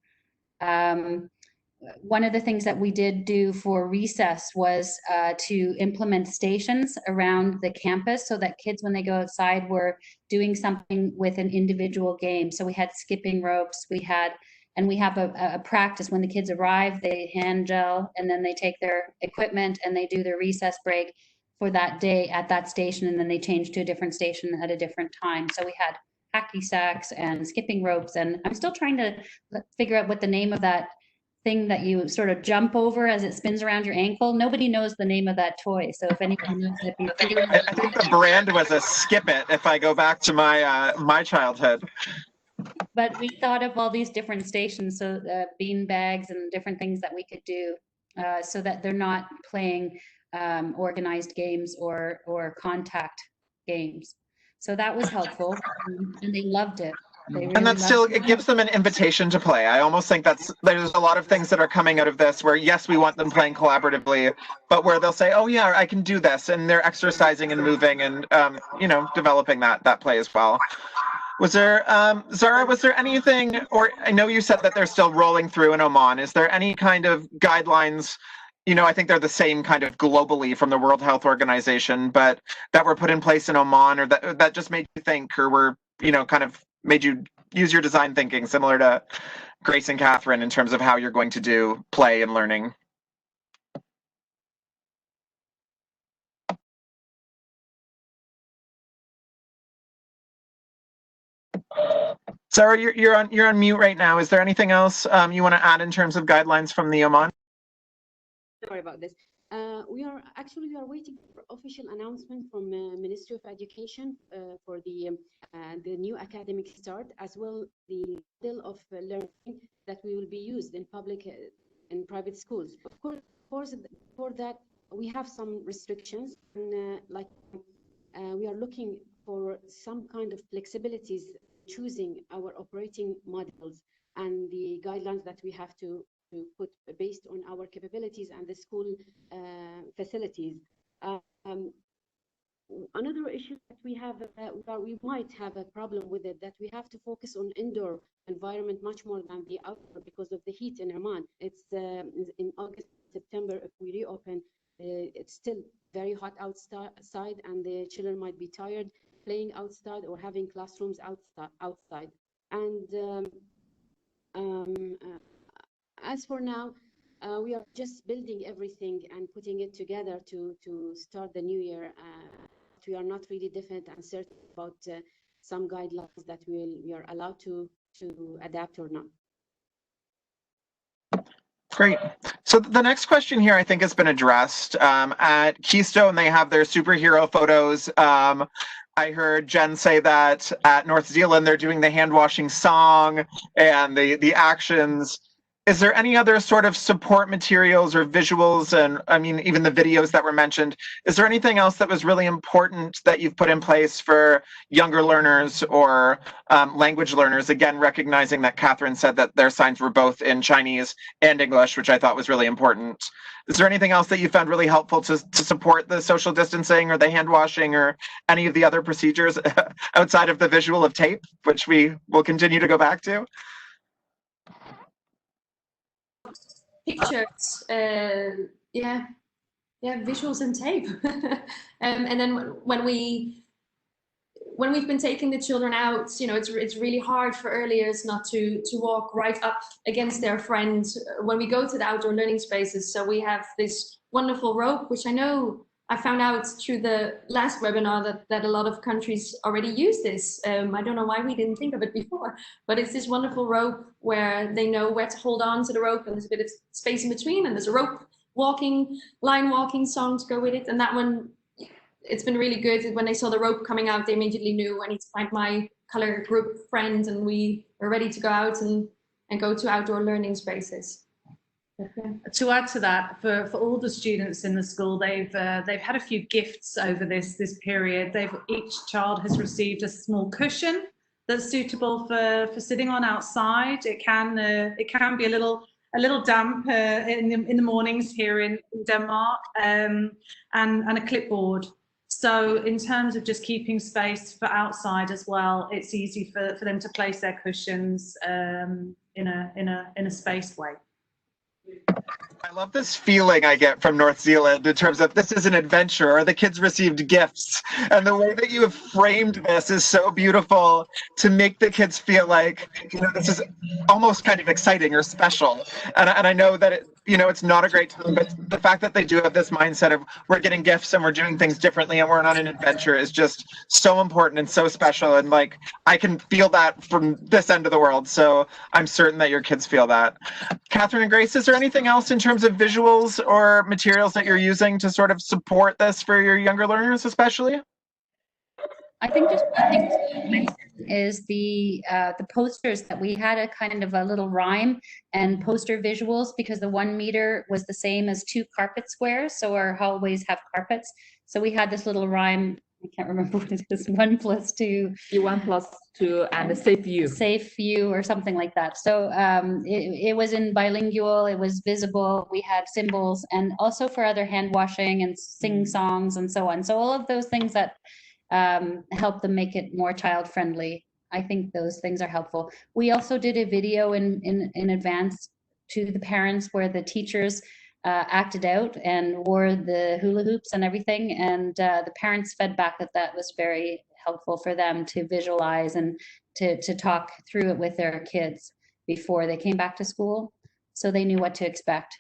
C: One of the things that we did do for recess was to implement stations around the campus so that kids, when they go outside, were doing something with an individual game. So we had skipping ropes, we have a practice. When the kids arrive, they hand gel, and then they take their equipment and they do their recess break for that day at that station, and then they change to a different station at a different time. So we had hacky sacks and skipping ropes, and I'm still trying to figure out what the name of that thing that you sort of jump over as it spins around your ankle. Nobody knows the name of that toy. So if anyone knows it,
B: I think the brand was a Skip It, if I go back to my childhood.
C: But we thought of all these different stations, so bean bags and different things that we could do so that they're not playing organized games or contact games. So that was helpful, and they loved it.
B: And that still, it gives them an invitation to play. I almost think there's a lot of things that are coming out of this where, yes, we want them playing collaboratively, but where they'll say, oh yeah, I can do this. And they're exercising and moving and, developing that play as well. Was there, Zara, was there anything, or I know you said that they're still rolling through in Oman. Is there any kind of guidelines? I think they're the same kind of globally from the World Health Organization, but that were put in place in Oman, or that just made you think, or were, kind of made you use your design thinking similar to Grace and Catherine in terms of how you're going to do play and learning? Sarah, you're on mute right now. Is there anything else you want to add in terms of guidelines from the Oman?
G: Sorry about this. We are waiting for official announcement from Ministry of Education for the new academic start, as well the model of learning that we will be used in public and private schools. Of course, for that we have some restrictions, and we are looking for some kind of flexibilities choosing our operating models and the guidelines that we have to put based on our capabilities and the school facilities. Another issue that we have, we might have a problem with it, that we have to focus on indoor environment much more than the outdoor because of the heat in Oman. It's in August, September, if we reopen, it's still very hot outside, and the children might be tired playing outside or having classrooms outside. And as for now, We are just building everything and putting it together to start the new year. We are not really definite and certain about some guidelines that we are allowed to adapt or not.
B: Great. So the next question here, I think, has been addressed. At Keystone, they have their superhero photos. I heard Jen say that at North Zealand, they're doing the hand washing song and the actions. Is there any other sort of support materials or visuals, and I mean, even the videos that were mentioned? Is there anything else that was really important that you've put in place for younger learners or language learners? Again, recognizing that Catherine said that their signs were both in Chinese and English, which I thought was really important. Is there anything else that you found really helpful to support the social distancing or the hand washing or any of the other procedures outside of the visual of tape, which we will continue to go back to?
F: Pictures, yeah, visuals and tape. And then when we've been taking the children out, you know, it's really hard for early years not to walk right up against their friends when we go to the outdoor learning spaces. So we have this wonderful rope, which I know I found out through the last webinar that a lot of countries already use this. I don't know why we didn't think of it before, but it's this wonderful rope where they know where to hold on to the rope, and there's a bit of space in between, and there's a rope line walking song to go with it. And that one, it's been really good. When they saw the rope coming out, they immediately knew I need to find my color group friends, and we were ready to go out and go to outdoor learning spaces. Okay.
E: To add to that, for all the students in the school, they've had a few gifts over this period. Each child has received a small cushion that's suitable for sitting on outside. It can be a little damp in the mornings here in Denmark, and a clipboard. So in terms of just keeping space for outside as well, it's easy for them to place their cushions in a spaced way.
B: I love this feeling I get from North Zealand in terms of this is an adventure, or the kids received gifts. And the way that you have framed this is so beautiful to make the kids feel like, you know, this is almost kind of exciting or special. And I know that it's not a great time, but the fact that they do have this mindset of we're getting gifts and we're doing things differently and we're on an adventure is just so important and so special. And like, I can feel that from this end of the world. So I'm certain that your kids feel that. Catherine and Grace, is there anything else in terms of visuals or materials that you're using to sort of support this for your younger learners, especially?
C: I think just one thing to mention is the posters that we had a kind of a little rhyme and poster visuals, because the 1 meter was the same as 2 carpet squares. So our hallways have carpets. So we had this little rhyme. I can't remember what it is. 1 + 2.
D: 1 + 2 and safe view.
C: Safe view or something like that. So it was in bilingual. It was visible. We had symbols, and also for other hand washing and sing songs and so on. So all of those things that help them make it more child friendly. I think those things are helpful. We also did a video in advance to the parents where the teachers acted out and wore the hula hoops and everything, and the parents fed back that was very helpful for them to visualize and to talk through it with their kids before they came back to school, so they knew what to expect.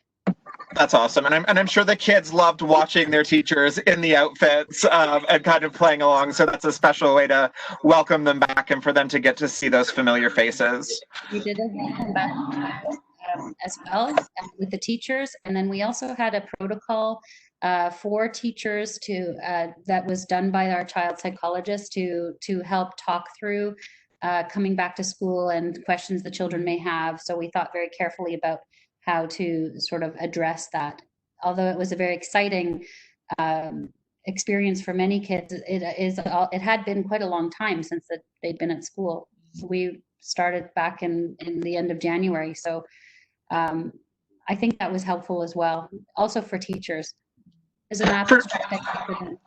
B: That's awesome, and I'm sure the kids loved watching their teachers in the outfits and kind of playing along. So that's a special way to welcome them back and for them to get to see those familiar faces.
C: We did a welcome back as well with the teachers, and then we also had a protocol for teachers that was done by our child psychologist to help talk through coming back to school and questions the children may have. So we thought very carefully about how to sort of address that. Although it was a very exciting experience for many kids, it had been quite a long time since they'd been at school. So we started back in the end of January. So I think that was helpful as well. Also for teachers, as a natural perspective for them.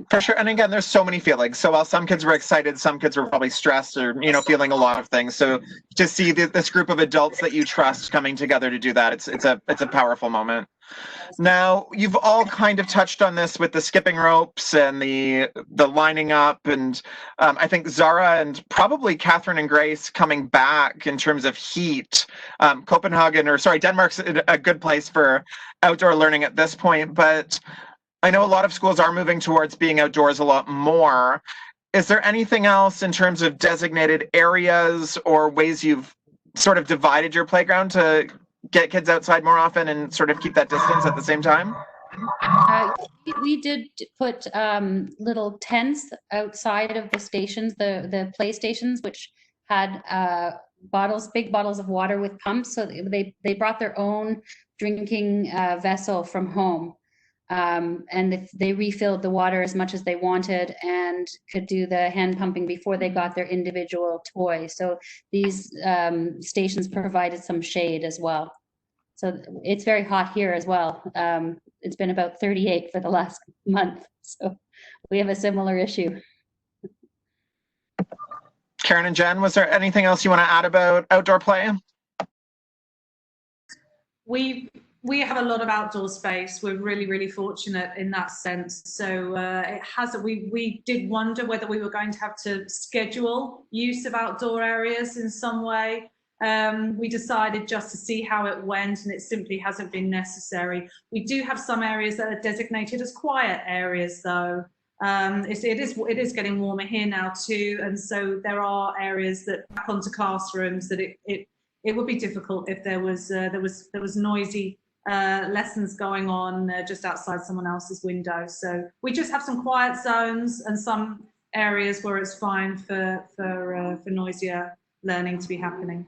B: For sure. And again, there's so many feelings. So while some kids were excited, some kids were probably stressed or, feeling a lot of things. So to see this group of adults that you trust coming together to do that, it's a powerful moment. Now, you've all kind of touched on this with the skipping ropes and the lining up, and I think Zara and probably Catherine and Grace coming back in terms of heat. Denmark's a good place for outdoor learning at this point, but I know a lot of schools are moving towards being outdoors a lot more. Is there anything else in terms of designated areas or ways you've sort of divided your playground to get kids outside more often and sort of keep that distance at the same time?
C: We did put little tents outside of the stations, the play stations, which had big bottles of water with pumps. So they brought their own drinking vessel from home. And they refilled the water as much as they wanted and could do the hand pumping before they got their individual toy. So these stations provided some shade as well. So it's very hot here as well. It's been about 38 for the last month. So we have a similar issue.
B: Karen and Jen, was there anything else you want to add about outdoor play?
E: We have a lot of outdoor space. We're really, really fortunate in that sense. So we did wonder whether we were going to have to schedule use of outdoor areas in some way. We decided just to see how it went, and it simply hasn't been necessary. We do have some areas that are designated as quiet areas, though. It is getting warmer here now too, and so there are areas that back onto classrooms that it would be difficult if there was noisy lessons going on just outside someone else's window. So we just have some quiet zones and some areas where it's fine for noisier learning to be happening.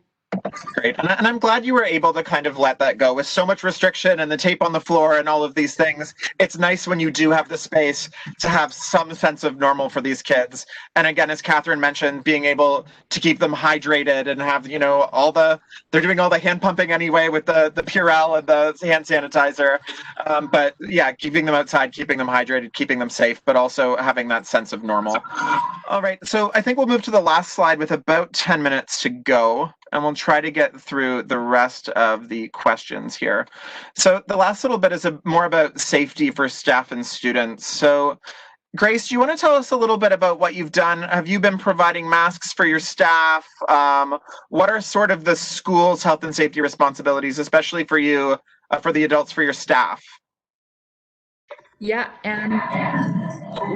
B: Great. And I'm glad you were able to kind of let that go. With so much restriction and the tape on the floor and all of these things, it's nice when you do have the space to have some sense of normal for these kids. And again, as Catherine mentioned, being able to keep them hydrated and have, they're doing all the hand pumping anyway with the Purell and the hand sanitizer. But yeah, keeping them outside, keeping them hydrated, keeping them safe, but also having that sense of normal. All right. So I think we'll move to the last slide with about 10 minutes to go. And we'll try to get through the rest of the questions here. So the last little bit is more about safety for staff and students. So Grace, do you want to tell us a little bit about what you've done? Have you been providing masks for your staff? What are sort of the school's health and safety responsibilities, especially for you, for the adults, for your staff?
D: Yeah, and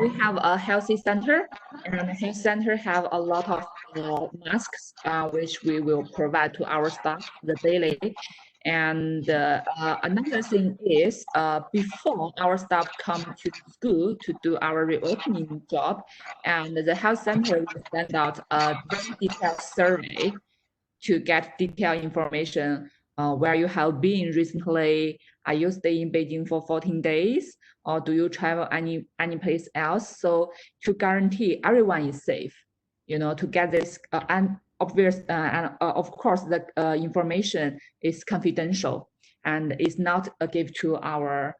D: we have a healthy center, and the health center have a lot of masks, which we will provide to our staff the daily. And another thing is, before our staff come to school to do our reopening job, and the health center will send out a very detailed survey to get detailed information where you have been recently. Are you staying in Beijing for 14 days? Or do you travel any place else? So to guarantee everyone is safe, to get this and of course the information is confidential and is not give to our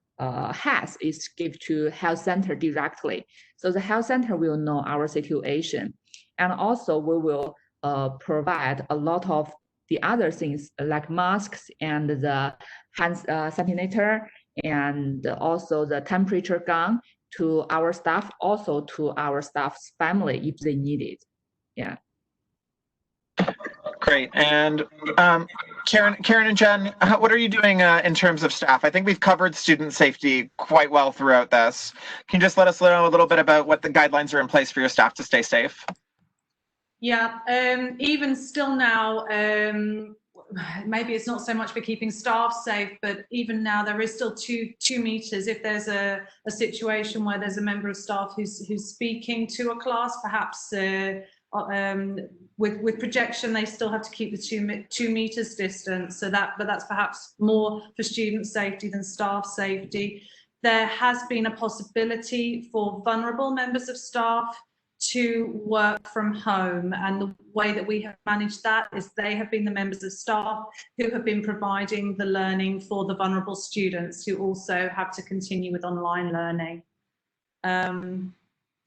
D: heads, it's give to health center directly. So the health center will know our situation, and also we will provide a lot of the other things like masks and the hand sanitizer, and also the temperature gun to our staff, also to our staff's family if they need it. Yeah.
B: Great. And Karen and Jen, what are you doing in terms of staff? I think we've covered student safety quite well throughout this. Can you just let us know a little bit about what the guidelines are in place for your staff to stay safe?
E: Yeah, even still now, maybe it's not so much for keeping staff safe, but even now there is still two meters. If there's a situation where there's a member of staff who's speaking to a class, perhaps with projection, they still have to keep the 2 meters distance. So but that's perhaps more for student safety than staff safety. There has been a possibility for vulnerable members of staff to work from home, and the way that we have managed that is they have been the members of staff who have been providing the learning for the vulnerable students who also have to continue with online learning.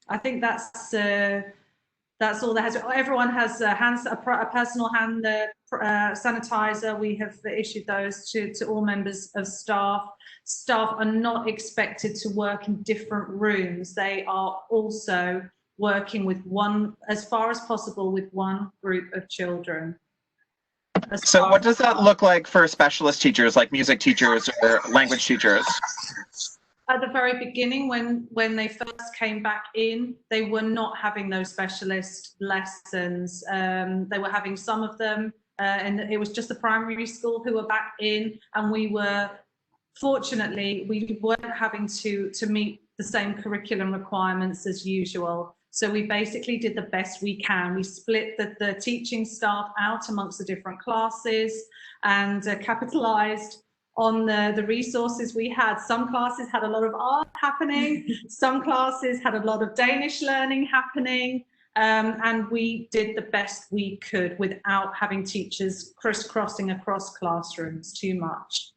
E: I think that's all that has. Everyone has a personal hand sanitizer. We have issued those to all members of staff. Staff are not expected to work in different rooms. They are also working with one, as far as possible, with one group of children.
B: So what does that look like for specialist teachers, like music teachers or language teachers?
E: At the very beginning, when they first came back in, they were not having those specialist lessons. They were having some of them, and it was just the primary school who were back in, and fortunately, we weren't having to meet the same curriculum requirements as usual. So we basically did the best we can. We split the teaching staff out amongst the different classes and capitalized on the resources we had. Some classes had a lot of art happening, some classes had a lot of Danish learning happening, and we did the best we could without having teachers crisscrossing across classrooms too much.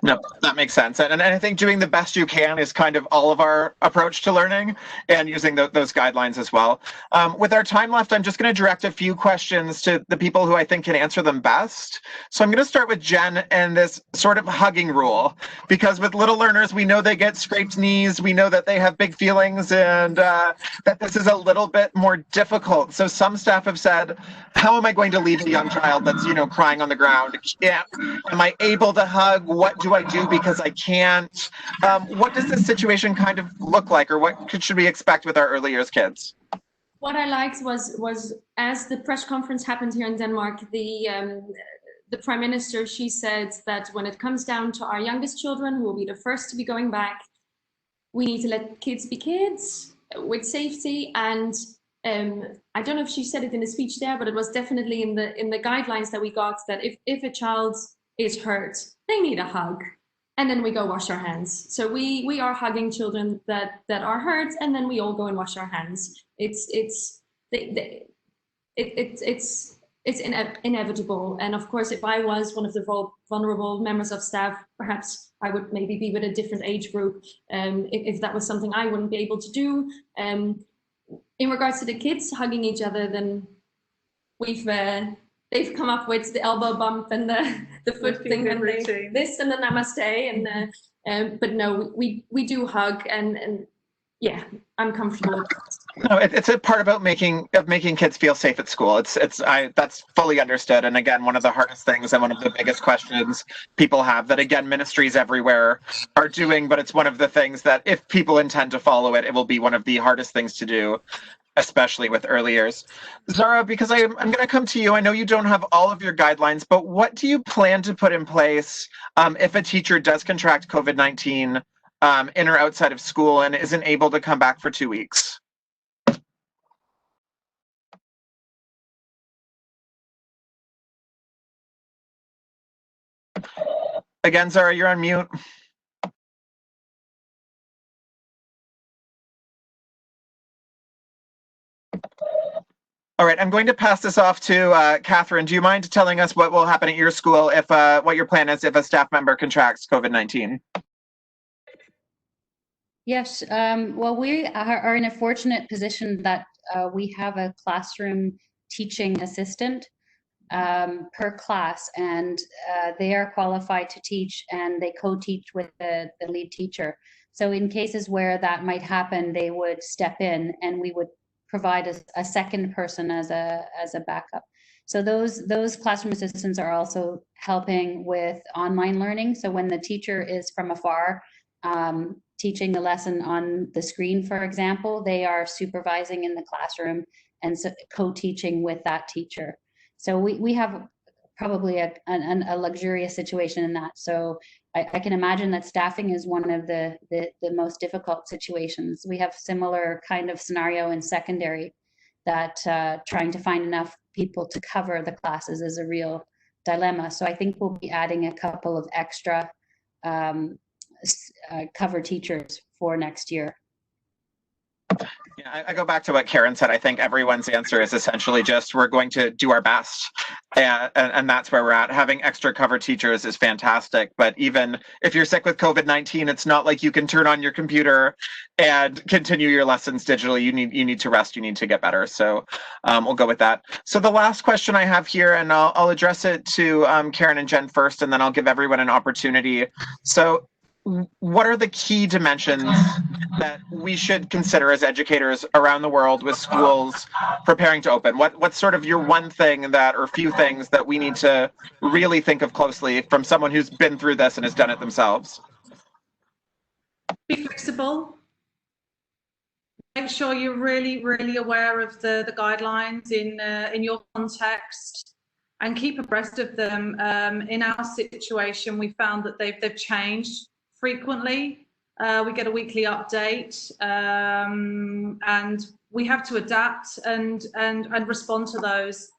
B: No, that makes sense. And I think doing the best you can is kind of all of our approach to learning and using those guidelines as well. With our time left, I'm just going to direct a few questions to the people who I think can answer them best. So I'm going to start with Jen and this sort of hugging rule, because with little learners, we know they get scraped knees. We know that they have big feelings and that this is a little bit more difficult. So some staff have said, how am I going to leave a young child that's, crying on the ground? Yeah. Am I able to hug? What do I do because I can't? What does this situation kind of look like, or what should we expect with our early years kids?
F: What I liked was as the press conference happened here in Denmark, the Prime Minister, she said that when it comes down to our youngest children, who will be the first to be going back, we need to let kids be kids with safety. And I don't know if she said it in the speech there, but it was definitely in the guidelines that we got, that if a child is hurt, they need a hug, and then we go wash our hands. So we are hugging children that are hurt, and then we all go and wash our hands. It's inevitable. And of course, if I was one of the vulnerable members of staff, perhaps I would maybe be with a different age group, if that was something I wouldn't be able to do. In regards to the kids hugging each other, then they've come up with the elbow bump and the foot thing, and this and the namaste, and but no, we do hug, and yeah, I'm comfortable with that.
B: No, it's a part about making kids feel safe at school. That's fully understood. And again, one of the hardest things and one of the biggest questions people have that, again, ministries everywhere are doing, but it's one of the things that if people intend to follow it, it will be one of the hardest things to do, especially with early years. Zara, because I'm going to come to you. I know you don't have all of your guidelines, but what do you plan to put in place if a teacher does contract COVID-19 in or outside of school and isn't able to come back for 2 weeks? Again, Zara, you're on mute. All right, I'm going to pass this off to Catherine. Do you mind telling us what will happen at your school if what your plan is if a staff member contracts COVID-19?
C: Yes, well, we are in a fortunate position that we have a classroom teaching assistant per class, and they are qualified to teach, and they co-teach with the lead teacher. So in cases where that might happen, they would step in, and we would provide a second person as a backup. So those classroom assistants are also helping with online learning. So when the teacher is from afar, teaching the lesson on the screen, for example, they are supervising in the classroom and so co-teaching with that teacher. So we have probably a luxurious situation in that. So I can imagine that staffing is one of the most difficult situations. We have similar kind of scenario in secondary, that trying to find enough people to cover the classes is a real dilemma. So I think we'll be adding a couple of extra cover teachers for next year.
B: Yeah, I go back to what Karen said. I think everyone's answer is essentially just we're going to do our best. And that's where we're at. Having extra cover teachers is fantastic. But even if you're sick with COVID-19, it's not like you can turn on your computer and continue your lessons digitally. You need to rest. You need to get better. So we'll go with that. So the last question I have here, and I'll address it to Karen and Jen first, and then I'll give everyone an opportunity. So what are the key dimensions that we should consider as educators around the world with schools preparing to open? What's sort of your one thing that, or few things that we need to really think of closely from someone who's been through this and has done it themselves?
E: Be flexible. Make sure you're really, really aware of the guidelines in your context, and keep abreast of them. In our situation, we found that they've changed frequently. We get a weekly update, and we have to adapt and respond to those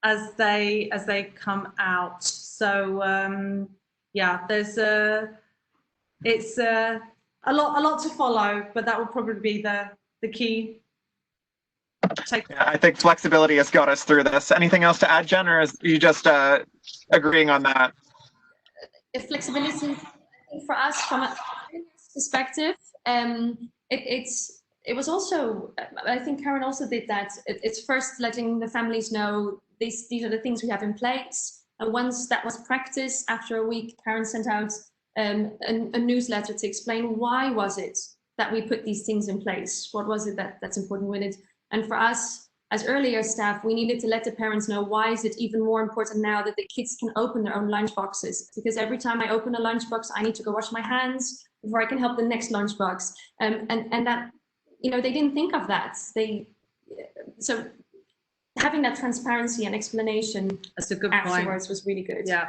E: as they come out. So yeah, it's a lot to follow, but that will probably be the key. Yeah,
B: I think flexibility has got us through this. Anything else to add, Jen, or is you just agreeing on that?
F: Flexibility, for us, from a perspective, it was also, I think Karen also did that. It's first letting the families know these are the things we have in place, and once that was practiced, after a week, Karen sent out a newsletter to explain why was it that we put these things in place. What was it that's important with it? And for us, as earlier staff, we needed to let the parents know why is it even more important now that the kids can open their own lunch boxes. Because every time I open a lunchbox, I need to go wash my hands before I can help the next lunchbox. And that, you know, they didn't think of that. So having that transparency and explanation afterwards was really good.
E: Yeah.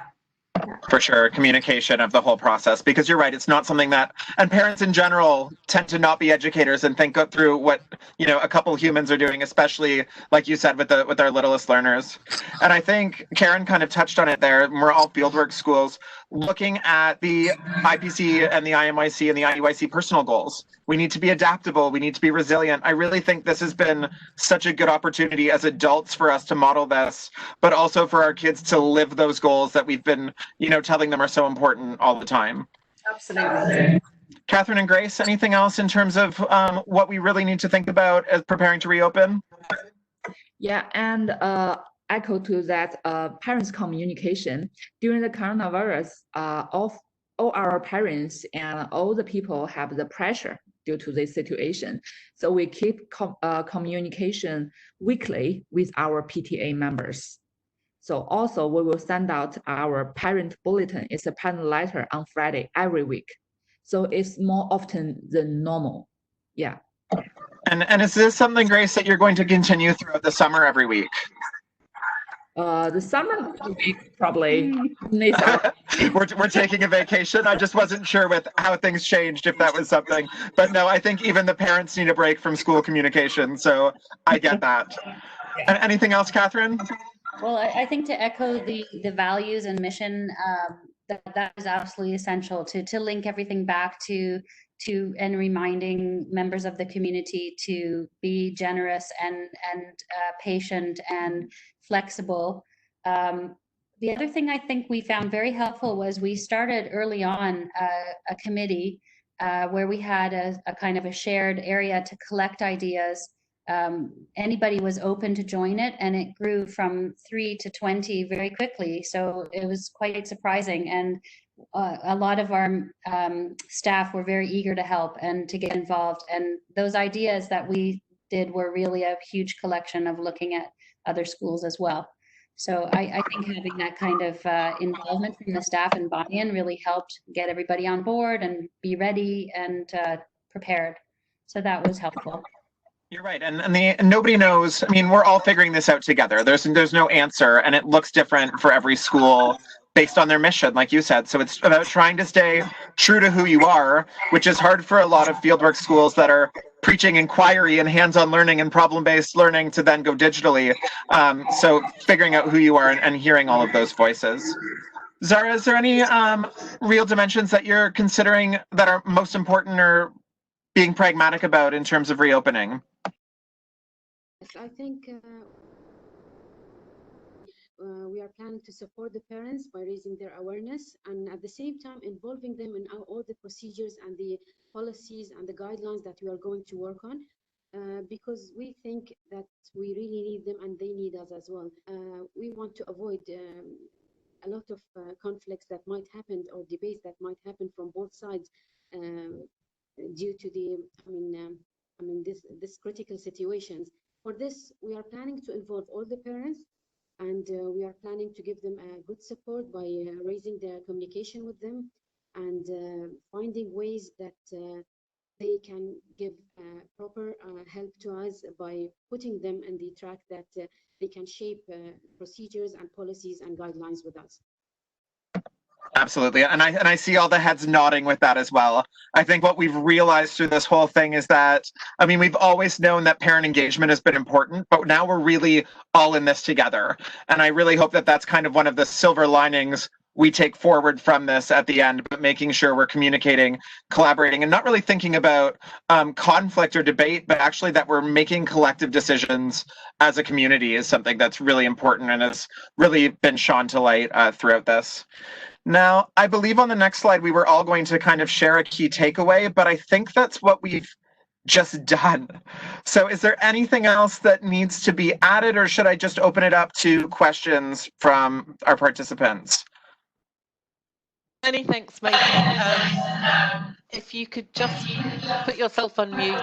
B: For sure, communication of the whole process, because you're right, it's not something that, and parents in general tend to not be educators and think through what, you know, a couple humans are doing, especially like you said with our littlest learners. And I think Karen kind of touched on it there. We're all fieldwork schools looking at the IPC and the IMYC and the IUIC personal goals. We need to be adaptable. We need to be resilient. I really think this has been such a good opportunity as adults for us to model this, but also for our kids to live those goals that we've been, you know, telling them are so important all the time.
E: Absolutely.
B: Catherine and Grace, anything else in terms of what we really need to think about as preparing to reopen?
D: Yeah, and echo to that, parents' communication during the coronavirus. All our parents and all the people have the pressure due to this situation. So we keep communication weekly with our PTA members. So also we will send out our parent bulletin. It's a parent letter on Friday every week. So it's more often than normal. Yeah.
B: And is this something, Grace, that you're going to continue throughout the summer every week?
D: The summer week probably.
B: We're taking a vacation. I just wasn't sure with how things changed if that was something. But no, I think even the parents need a break from school communication. So I get that. And anything else, Catherine?
C: Well, I think to echo the values and mission, that is absolutely essential to link everything back to and reminding members of the community to be generous and patient and flexible. The other thing I think we found very helpful was we started early on a committee where we had a kind of a shared area to collect ideas. Anybody was open to join it, and it grew from 3 to 20 very quickly. So it was quite surprising, and a lot of our staff were very eager to help and to get involved. And those ideas that we did were really a huge collection of looking at other schools as well. So I think having that kind of involvement from the staff and buy-in really helped get everybody on board and be ready and prepared. So that was helpful.
B: You're right, and nobody knows. I mean, we're all figuring this out together. There's no answer, and it looks different for every school based on their mission, like you said. So it's about trying to stay true to who you are, which is hard for a lot of fieldwork schools that are preaching inquiry and hands-on learning and problem-based learning to then go digitally. So figuring out who you are and hearing all of those voices. Zara, is there any real dimensions that you're considering that are most important or being pragmatic about in terms of reopening?
G: I think we are planning to support the parents by raising their awareness and at the same time involving them in all the procedures and the policies and the guidelines that we are going to work on. Because we think that we really need them and they need us as well. We want to avoid a lot of conflicts that might happen or debates that might happen from both sides due to the, this critical situations. For this, we are planning to involve all the parents and we are planning to give them good support by raising their communication with them and finding ways that they can give proper help to us by putting them in the track that they can shape procedures and policies and guidelines with us.
B: Absolutely. And I see all the heads nodding with that as well. I think what we've realized through this whole thing is that, I mean, we've always known that parent engagement has been important, but now we're really all in this together. And I really hope that that's kind of one of the silver linings we take forward from this at the end, but making sure we're communicating, collaborating, and not really thinking about conflict or debate, but actually that we're making collective decisions as a community is something that's really important and has really been shone to light throughout this. Now, I believe on the next slide, we were all going to kind of share a key takeaway, but I think that's what we've just done. So is there anything else that needs to be added, or should I just open it up to questions from our participants?
A: Many thanks, Mason. If you could just put yourself on mute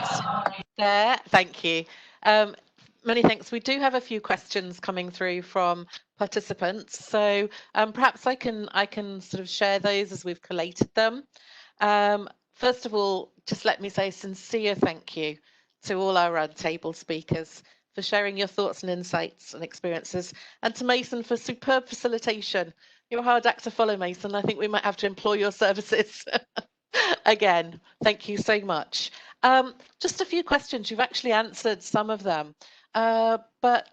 A: there. Thank you. Many thanks. We do have a few questions coming through from participants, so perhaps I can sort of share those as we've collated them. First of all, just let me say a sincere thank you to all our roundtable speakers for sharing your thoughts and insights and experiences, and to Mason for superb facilitation. You're a hard act to follow, Mason. I think we might have to employ your services again. Thank you so much. Just a few questions. You've actually answered some of them. But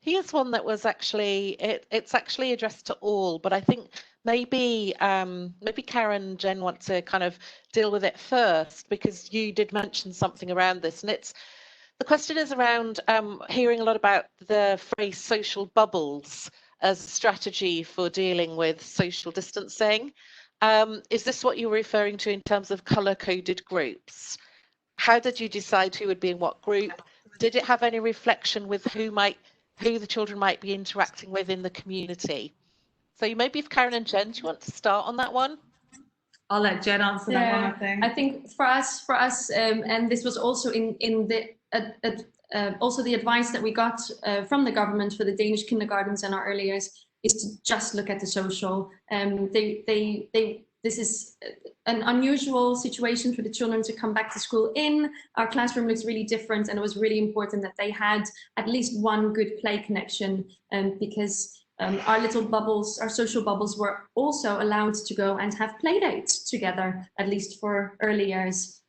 A: here's one that was actually, it's actually addressed to all, but I think maybe Karen and Jen want to kind of deal with it first, because you did mention something around this, and the question is around hearing a lot about the phrase social bubbles as a strategy for dealing with social distancing. Is this what you're referring to in terms of color-coded groups? How did you decide who would be in what group? Did it have any reflection with who the children might be interacting with in the community? So maybe if Karen and Jen, do you want to start on that one?
E: I'll let Jen answer that one, I think.
F: I think for us, and this was also in the also the advice that we got from the government for the Danish kindergartens and our early years is to just look at the social. This is an unusual situation for the children to come back to school in. Our classroom looks really different, and it was really important that they had at least one good play connection, because our little bubbles, our social bubbles, were also allowed to go and have play dates together, at least for early years.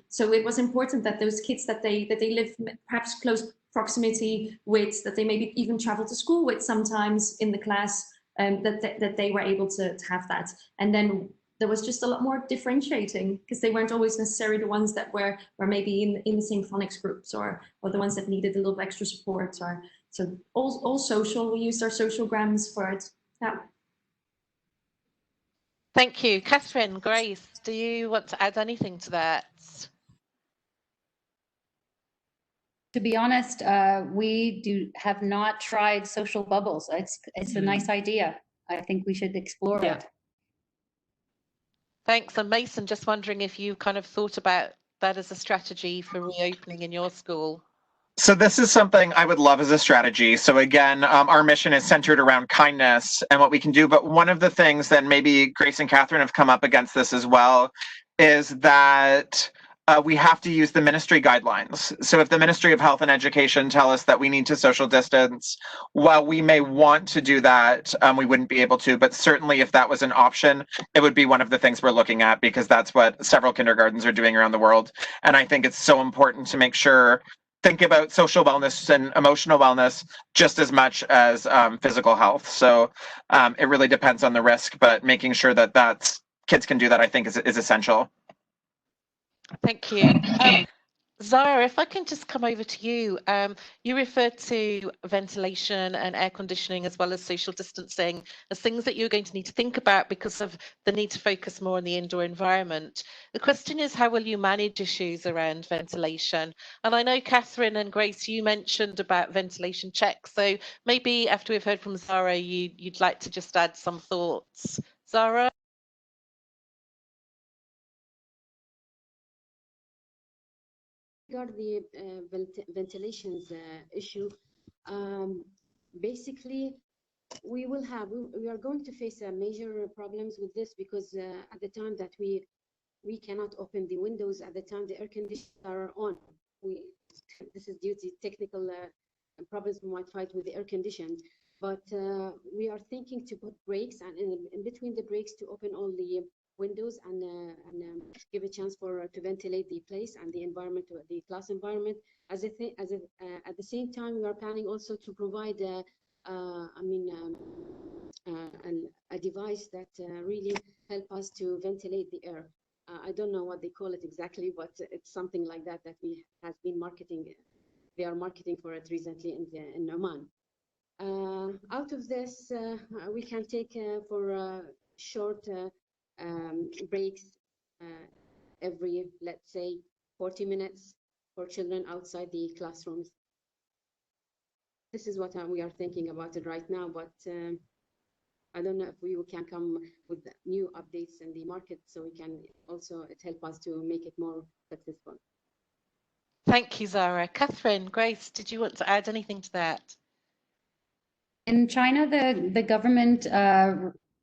F: So it was important that those kids that they live perhaps close proximity with, that they maybe even travel to school with sometimes in the class, that they were able to have that. And then there was just a lot more differentiating, because they weren't always necessarily the ones that were maybe in the same phonics groups, or the ones that needed a little extra support. Or so all social. We used our social grams for it. Yeah.
A: Thank you. Catherine, Grace, do you want to add anything to that?
C: To be honest, we have not tried social bubbles. It's a nice idea. I think we should explore it.
A: Thanks. And Mason, just wondering if you kind of thought about that as a strategy for reopening in your school.
B: So this is something I would love as a strategy. So again, our mission is centered around kindness and what we can do. But one of the things that maybe Grace and Catherine have come up against this as well is that we have to use the ministry guidelines. So if the Ministry of Health and Education tell us that we need to social distance, while we may want to do that, we wouldn't be able to. But certainly if that was an option, it would be one of the things we're looking at, because that's what several kindergartens are doing around the world. And I think it's so important to make sure, think about social wellness and emotional wellness just as much as physical health. So it really depends on the risk, but making sure that kids can do that, I think, is essential.
A: Thank you. Zara, if I can just come over to you. You referred to ventilation and air conditioning as well as social distancing as things that you're going to need to think about because of the need to focus more on the indoor environment. The question is, how will you manage issues around ventilation? And I know Catherine and Grace, you mentioned about ventilation checks. So maybe after we've heard from Zara, you'd like to just add some thoughts. Zara?
G: Regarding the ventilations issue, basically we are going to face major problems with this because at the time that we cannot open the windows, at the time the air conditioners are on. This is due to technical problems we might fight with the air condition. But we are thinking to put breaks and in between the breaks to open all the windows and give a chance to ventilate the place and the environment, the class environment. At the same time, we are planning also to provide a device that really help us to ventilate the air. I don't know what they call it exactly, but it's something like that we have been marketing. They are marketing for it recently in Oman. Out of this, we can take for short breaks every, let's say, 40 minutes for children outside the classrooms. This is what we are thinking about it right now, but I don't know if we can come with new updates in the market so we can also help us to make it more successful.
A: Thank you, Zara. Catherine, Grace, did you want to add anything to that?
C: In China, the government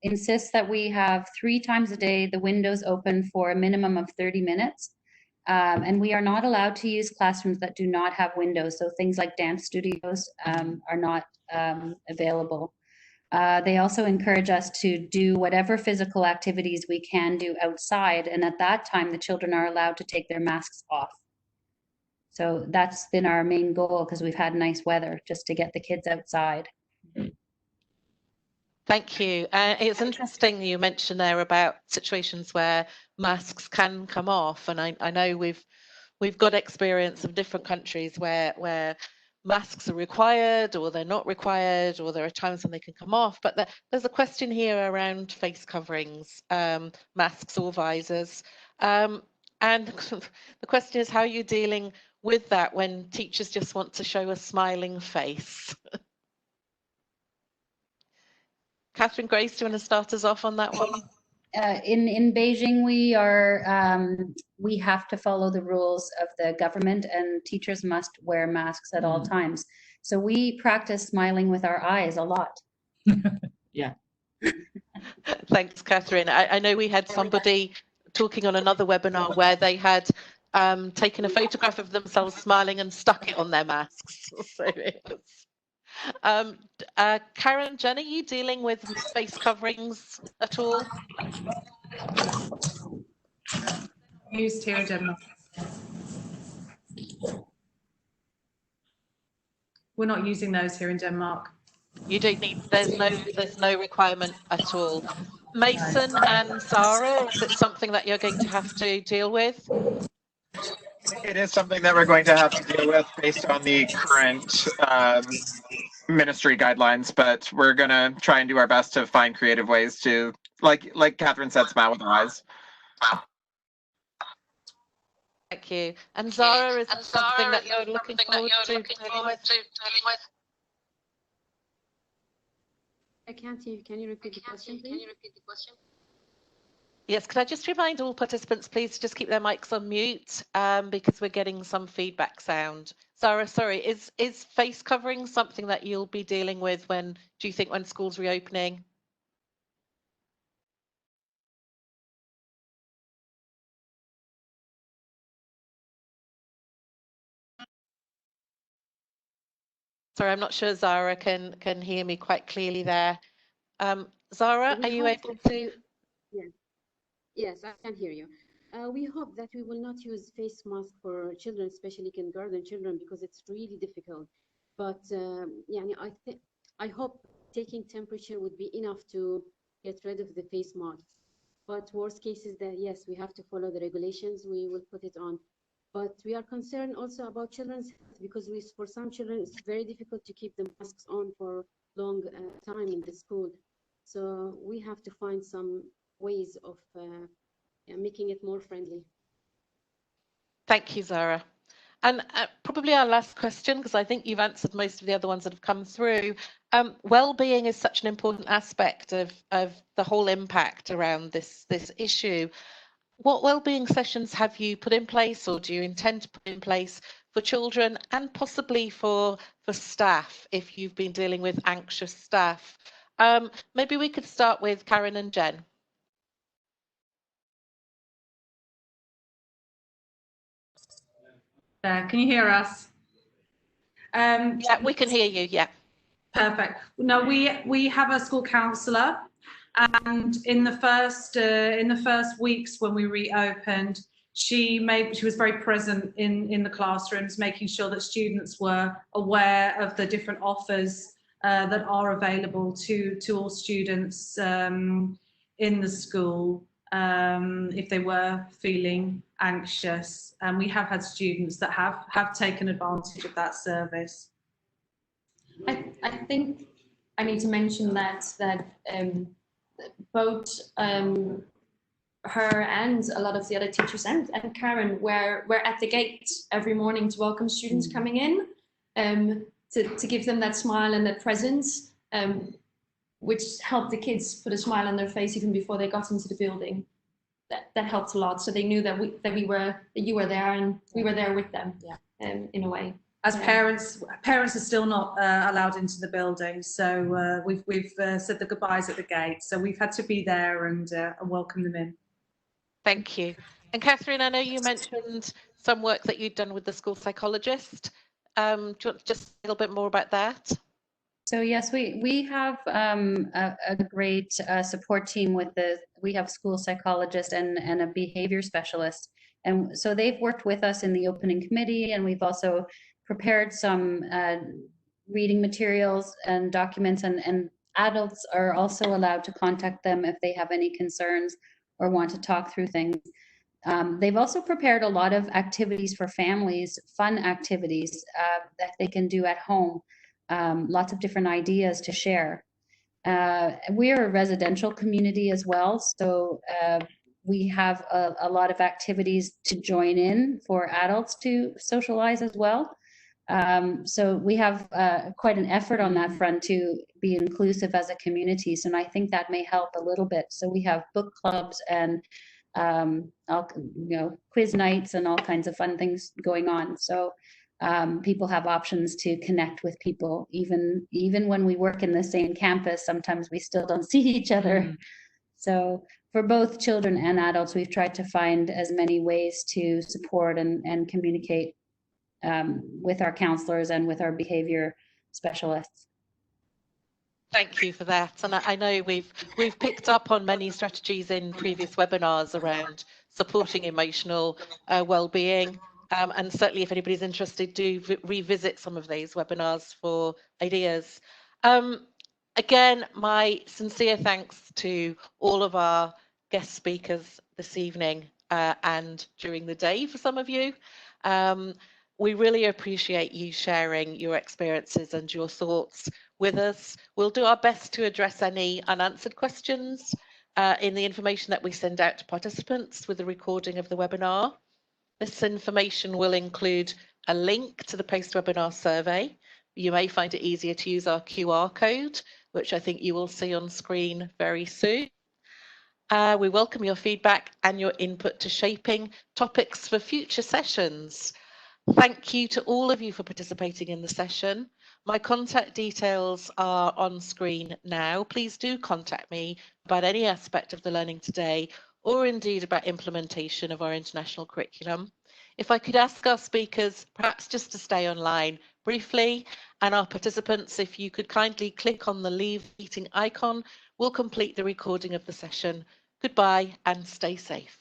C: insists that we have 3 times a day the windows open for a minimum of 30 minutes. And we are not allowed to use classrooms that do not have windows. So things like dance studios are not available. They also encourage us to do whatever physical activities we can do outside. And at that time, the children are allowed to take their masks off. So that's been our main goal because we've had nice weather just to get the kids outside.
A: Thank you. It's interesting you mentioned there about situations where masks can come off, and I know we've got experience of different countries where masks are required or they're not required, or there are times when they can come off. But there's a question here around face coverings, masks or visors, and the question is, how are you dealing with that when teachers just want to show a smiling face? Catherine, Grace, do you want to start us off on that one?
C: In Beijing, we have to follow the rules of the government, and teachers must wear masks at all times. So we practice smiling with our eyes a lot.
D: Yeah.
A: Thanks, Catherine. I know we had somebody talking on another webinar where they had taken a photograph of themselves smiling and stuck it on their masks. So Karen, Jen, are you dealing with face coverings at all?
E: Used here in Denmark. We're not using those here in Denmark.
A: You don't need. There's no requirement at all. Mason and Zara, is it something that you're going to have to deal with?
B: It is something that we're going to have to deal with based on the current ministry guidelines, but we're going to try and do our best to find creative ways to, like Catherine said, smile with our eyes.
A: Thank you. And Zara, is it something that you're looking forward to dealing with?
G: I can't hear you. Can you repeat the question, please?
A: Yes, could I just remind all participants, please, to just keep their mics on mute because we're getting some feedback sound. Zara, sorry, is face covering something that you'll be dealing with when school's reopening? Sorry, I'm not sure Zara can hear me quite clearly there. Zara, are you able to?
G: Yes, I can hear you. We hope that we will not use face masks for children, especially kindergarten children, because it's really difficult. But yeah, I hope taking temperature would be enough to get rid of the face mask. But worst case is that yes, we have to follow the regulations. We will put it on But we are concerned also about children's health because for some children it's very difficult to keep the masks on for long time in the school. So we have to find some ways of making it more friendly.
A: Thank you, Zara. And probably our last question, because I think you've answered most of the other ones that have come through. Well-being is such an important aspect of the whole impact around this issue. What well-being sessions have you put in place, or do you intend to put in place for children and possibly for staff if you've been dealing with anxious staff? Maybe we could start with Karen and Jen.
E: Can you hear us?
A: Yeah, we can hear you. Yeah.
E: Perfect. No, we have a school counsellor, and in the first weeks when we reopened, she was very present in the classrooms, making sure that students were aware of the different offers that are available to all students in the school if they were feeling anxious. And we have had students that have taken advantage of that service.
F: I think I need to mention that both her and a lot of the other teachers and Karen were at the gate every morning to welcome students coming in, to give them that smile and that presence, which helped the kids put a smile on their face even before they got into the building. That helped a lot. So they knew that you were there and we were there with them. Yeah. In a way.
E: As parents are still not allowed into the building, so we've said the goodbyes at the gate. So we've had to be there and welcome them in.
A: Thank you. And Catherine, I know you mentioned some work that you'd done with the school psychologist. Do you want to just a little bit more about that?
C: So yes, we have a great support team we have school psychologist and a behavior specialist. And so they've worked with us in the opening committee, and we've also prepared some reading materials and documents, and adults are also allowed to contact them if they have any concerns or want to talk through things. They've also prepared a lot of activities for families, fun activities that they can do at home. Lots of different ideas to share. We're a residential community as well, so we have a lot of activities to join in for adults to socialize as well. So we have quite an effort on that front to be inclusive as a community. So I think that may help a little bit. So we have book clubs and quiz nights and all kinds of fun things going on. So people have options to connect with people, even when we work in the same campus. Sometimes we still don't see each other. So for both children and adults, we've tried to find as many ways to support and communicate with our counselors and with our behavior specialists.
A: Thank you for that. And I know we've picked up on many strategies in previous webinars around supporting emotional well-being. And certainly if anybody's interested, do revisit some of these webinars for ideas. Again, my sincere thanks to all of our guest speakers this evening and during the day for some of you. We really appreciate you sharing your experiences and your thoughts with us. We'll do our best to address any unanswered questions in the information that we send out to participants with the recording of the webinar. This information will include a link to the post-webinar survey. You may find it easier to use our QR code, which I think you will see on screen very soon. We welcome your feedback and your input to shaping topics for future sessions. Thank you to all of you for participating in the session. My contact details are on screen now. Please do contact me about any aspect of the learning today, or indeed about implementation of our international curriculum. If I could ask our speakers perhaps just to stay online briefly, and our participants, if you could kindly click on the Leave Meeting icon, we'll complete the recording of the session. Goodbye and stay safe.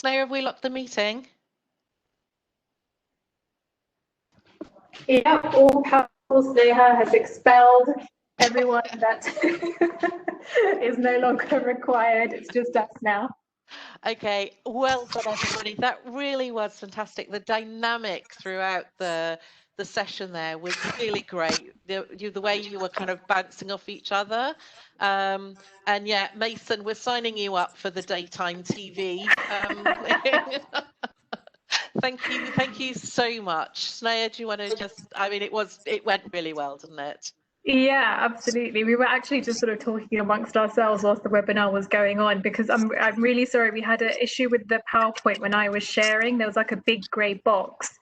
A: Snare, have we locked the meeting?
H: Yeah, all councils Sneha has expelled everyone that is no longer required. It's just us now.
A: Okay, well done, everybody. That really was fantastic. The dynamic throughout the session there was really great. The way you were kind of bouncing off each other. And yeah, Mason, we're signing you up for the daytime TV. Thank you so much. Snea, do you want to just, I mean, it went really well, didn't it?
H: Yeah, absolutely. We were actually just sort of talking amongst ourselves whilst the webinar was going on, because I'm really sorry, we had an issue with the PowerPoint when I was sharing. There was like a big grey box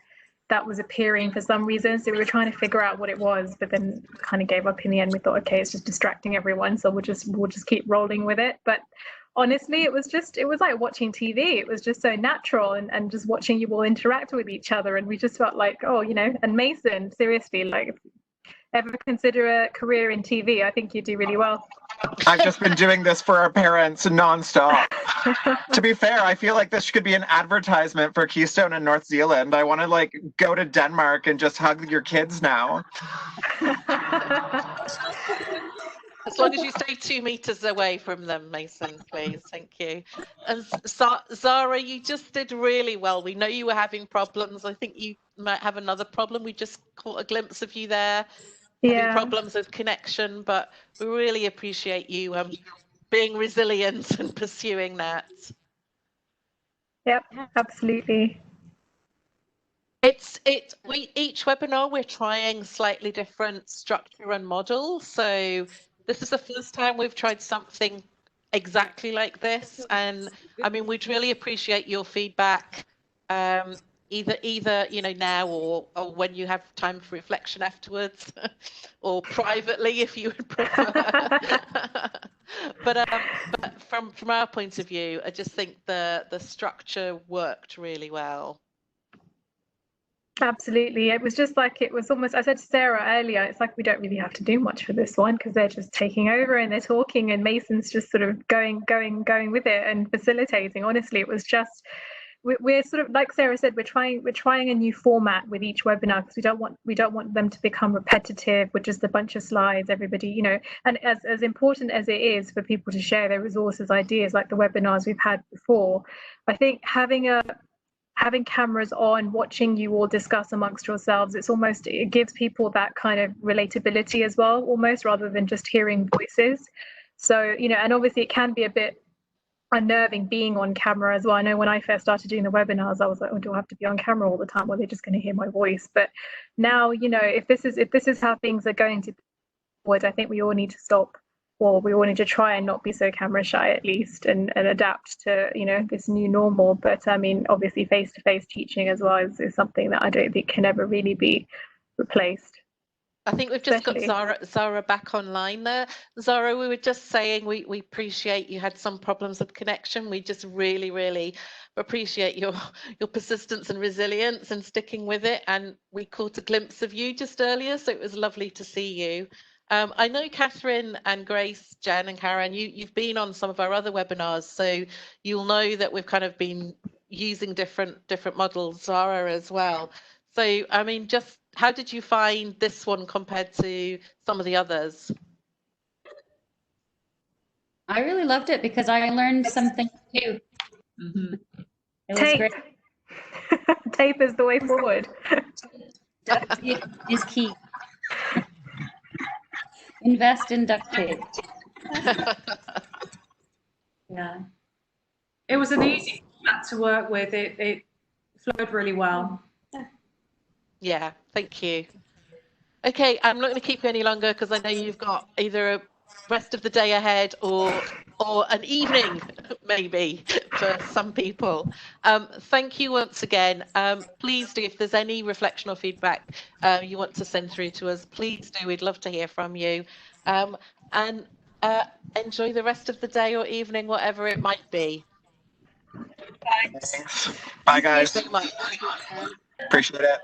H: that was appearing for some reason, so we were trying to figure out what it was, but then kind of gave up in the end. We thought, okay, it's just distracting everyone, so we'll just keep rolling with it. But honestly, it was like watching TV. It was just so natural, and just watching you all interact with each other, and we just felt like, oh, you know. And Mason, seriously, like, ever consider a career in TV, I think you do really well.
B: I've just been doing this for our parents nonstop. To be fair, I feel like this could be an advertisement for Keystone in North Zealand. I want to like go to Denmark and just hug your kids now.
A: As long as you stay 2 meters away from them, Mason, please. Thank you. And Zara, you just did really well. We know you were having problems. I think you might have another problem. We just caught a glimpse of you there. Having problems with connection, but we really appreciate you being resilient and pursuing that.
H: Yep, absolutely.
A: Each webinar we're trying slightly different structure and model. So this is the first time we've tried something exactly like this, and I mean, we'd really appreciate your feedback. Either you know, now or when you have time for reflection afterwards, or privately if you would prefer. but from our point of view, I just think the structure worked really well.
H: Absolutely. It was just like, it was almost, I said to Sarah earlier, it's like we don't really have to do much for this one, because they're just taking over and they're talking, and Mason's just sort of going with it and facilitating. Honestly, it was just, we're sort of, like Sarah said, we're trying a new format with each webinar, because we don't want them to become repetitive with just a bunch of slides, everybody, you know. And as important as it is for people to share their resources, ideas, like the webinars we've had before, I think having cameras on, watching you all discuss amongst yourselves, it gives people that kind of relatability as well, almost, rather than just hearing voices. So, you know, and obviously it can be a bit unnerving being on camera as well. I know when I first started doing the webinars, I was like, oh, do I have to be on camera all the time, or they're just going to hear my voice? But now, you know, if this is how things are going to be forward, I think we all need to stop, or we all need to try and not be so camera shy, at least, and adapt to, you know, this new normal. But I mean, obviously face-to-face teaching as well is something that I don't think can ever really be replaced.
A: I think we've just got Zara back online there. Zara, we were just saying we appreciate you had some problems with connection. We just really appreciate your persistence and resilience and sticking with it. And we caught a glimpse of you just earlier, so it was lovely to see you. I know Catherine and Grace, Jen and Karen, you've been on some of our other webinars, so you'll know that we've kind of been using different models, Zara as well. So, I mean, just how did you find this one compared to some of the others?
C: I really loved it because I learned something new.
D: Mm-hmm.
C: It was
H: Tape.
C: great.
H: Tape is the way forward.
C: Duct tape is key. Invest in duct tape. Yeah.
E: It was an easy format to work with. It flowed really well.
A: Yeah, thank you. Okay, I'm not going to keep you any longer because I know you've got either a rest of the day ahead or an evening, maybe, for some people. Thank you once again. Please do, if there's any reflection or feedback you want to send through to us, please do. We'd love to hear from you. And enjoy the rest of the day or evening, whatever it might be.
B: Thanks. Bye, guys.
A: Thank you so much.
B: Appreciate it.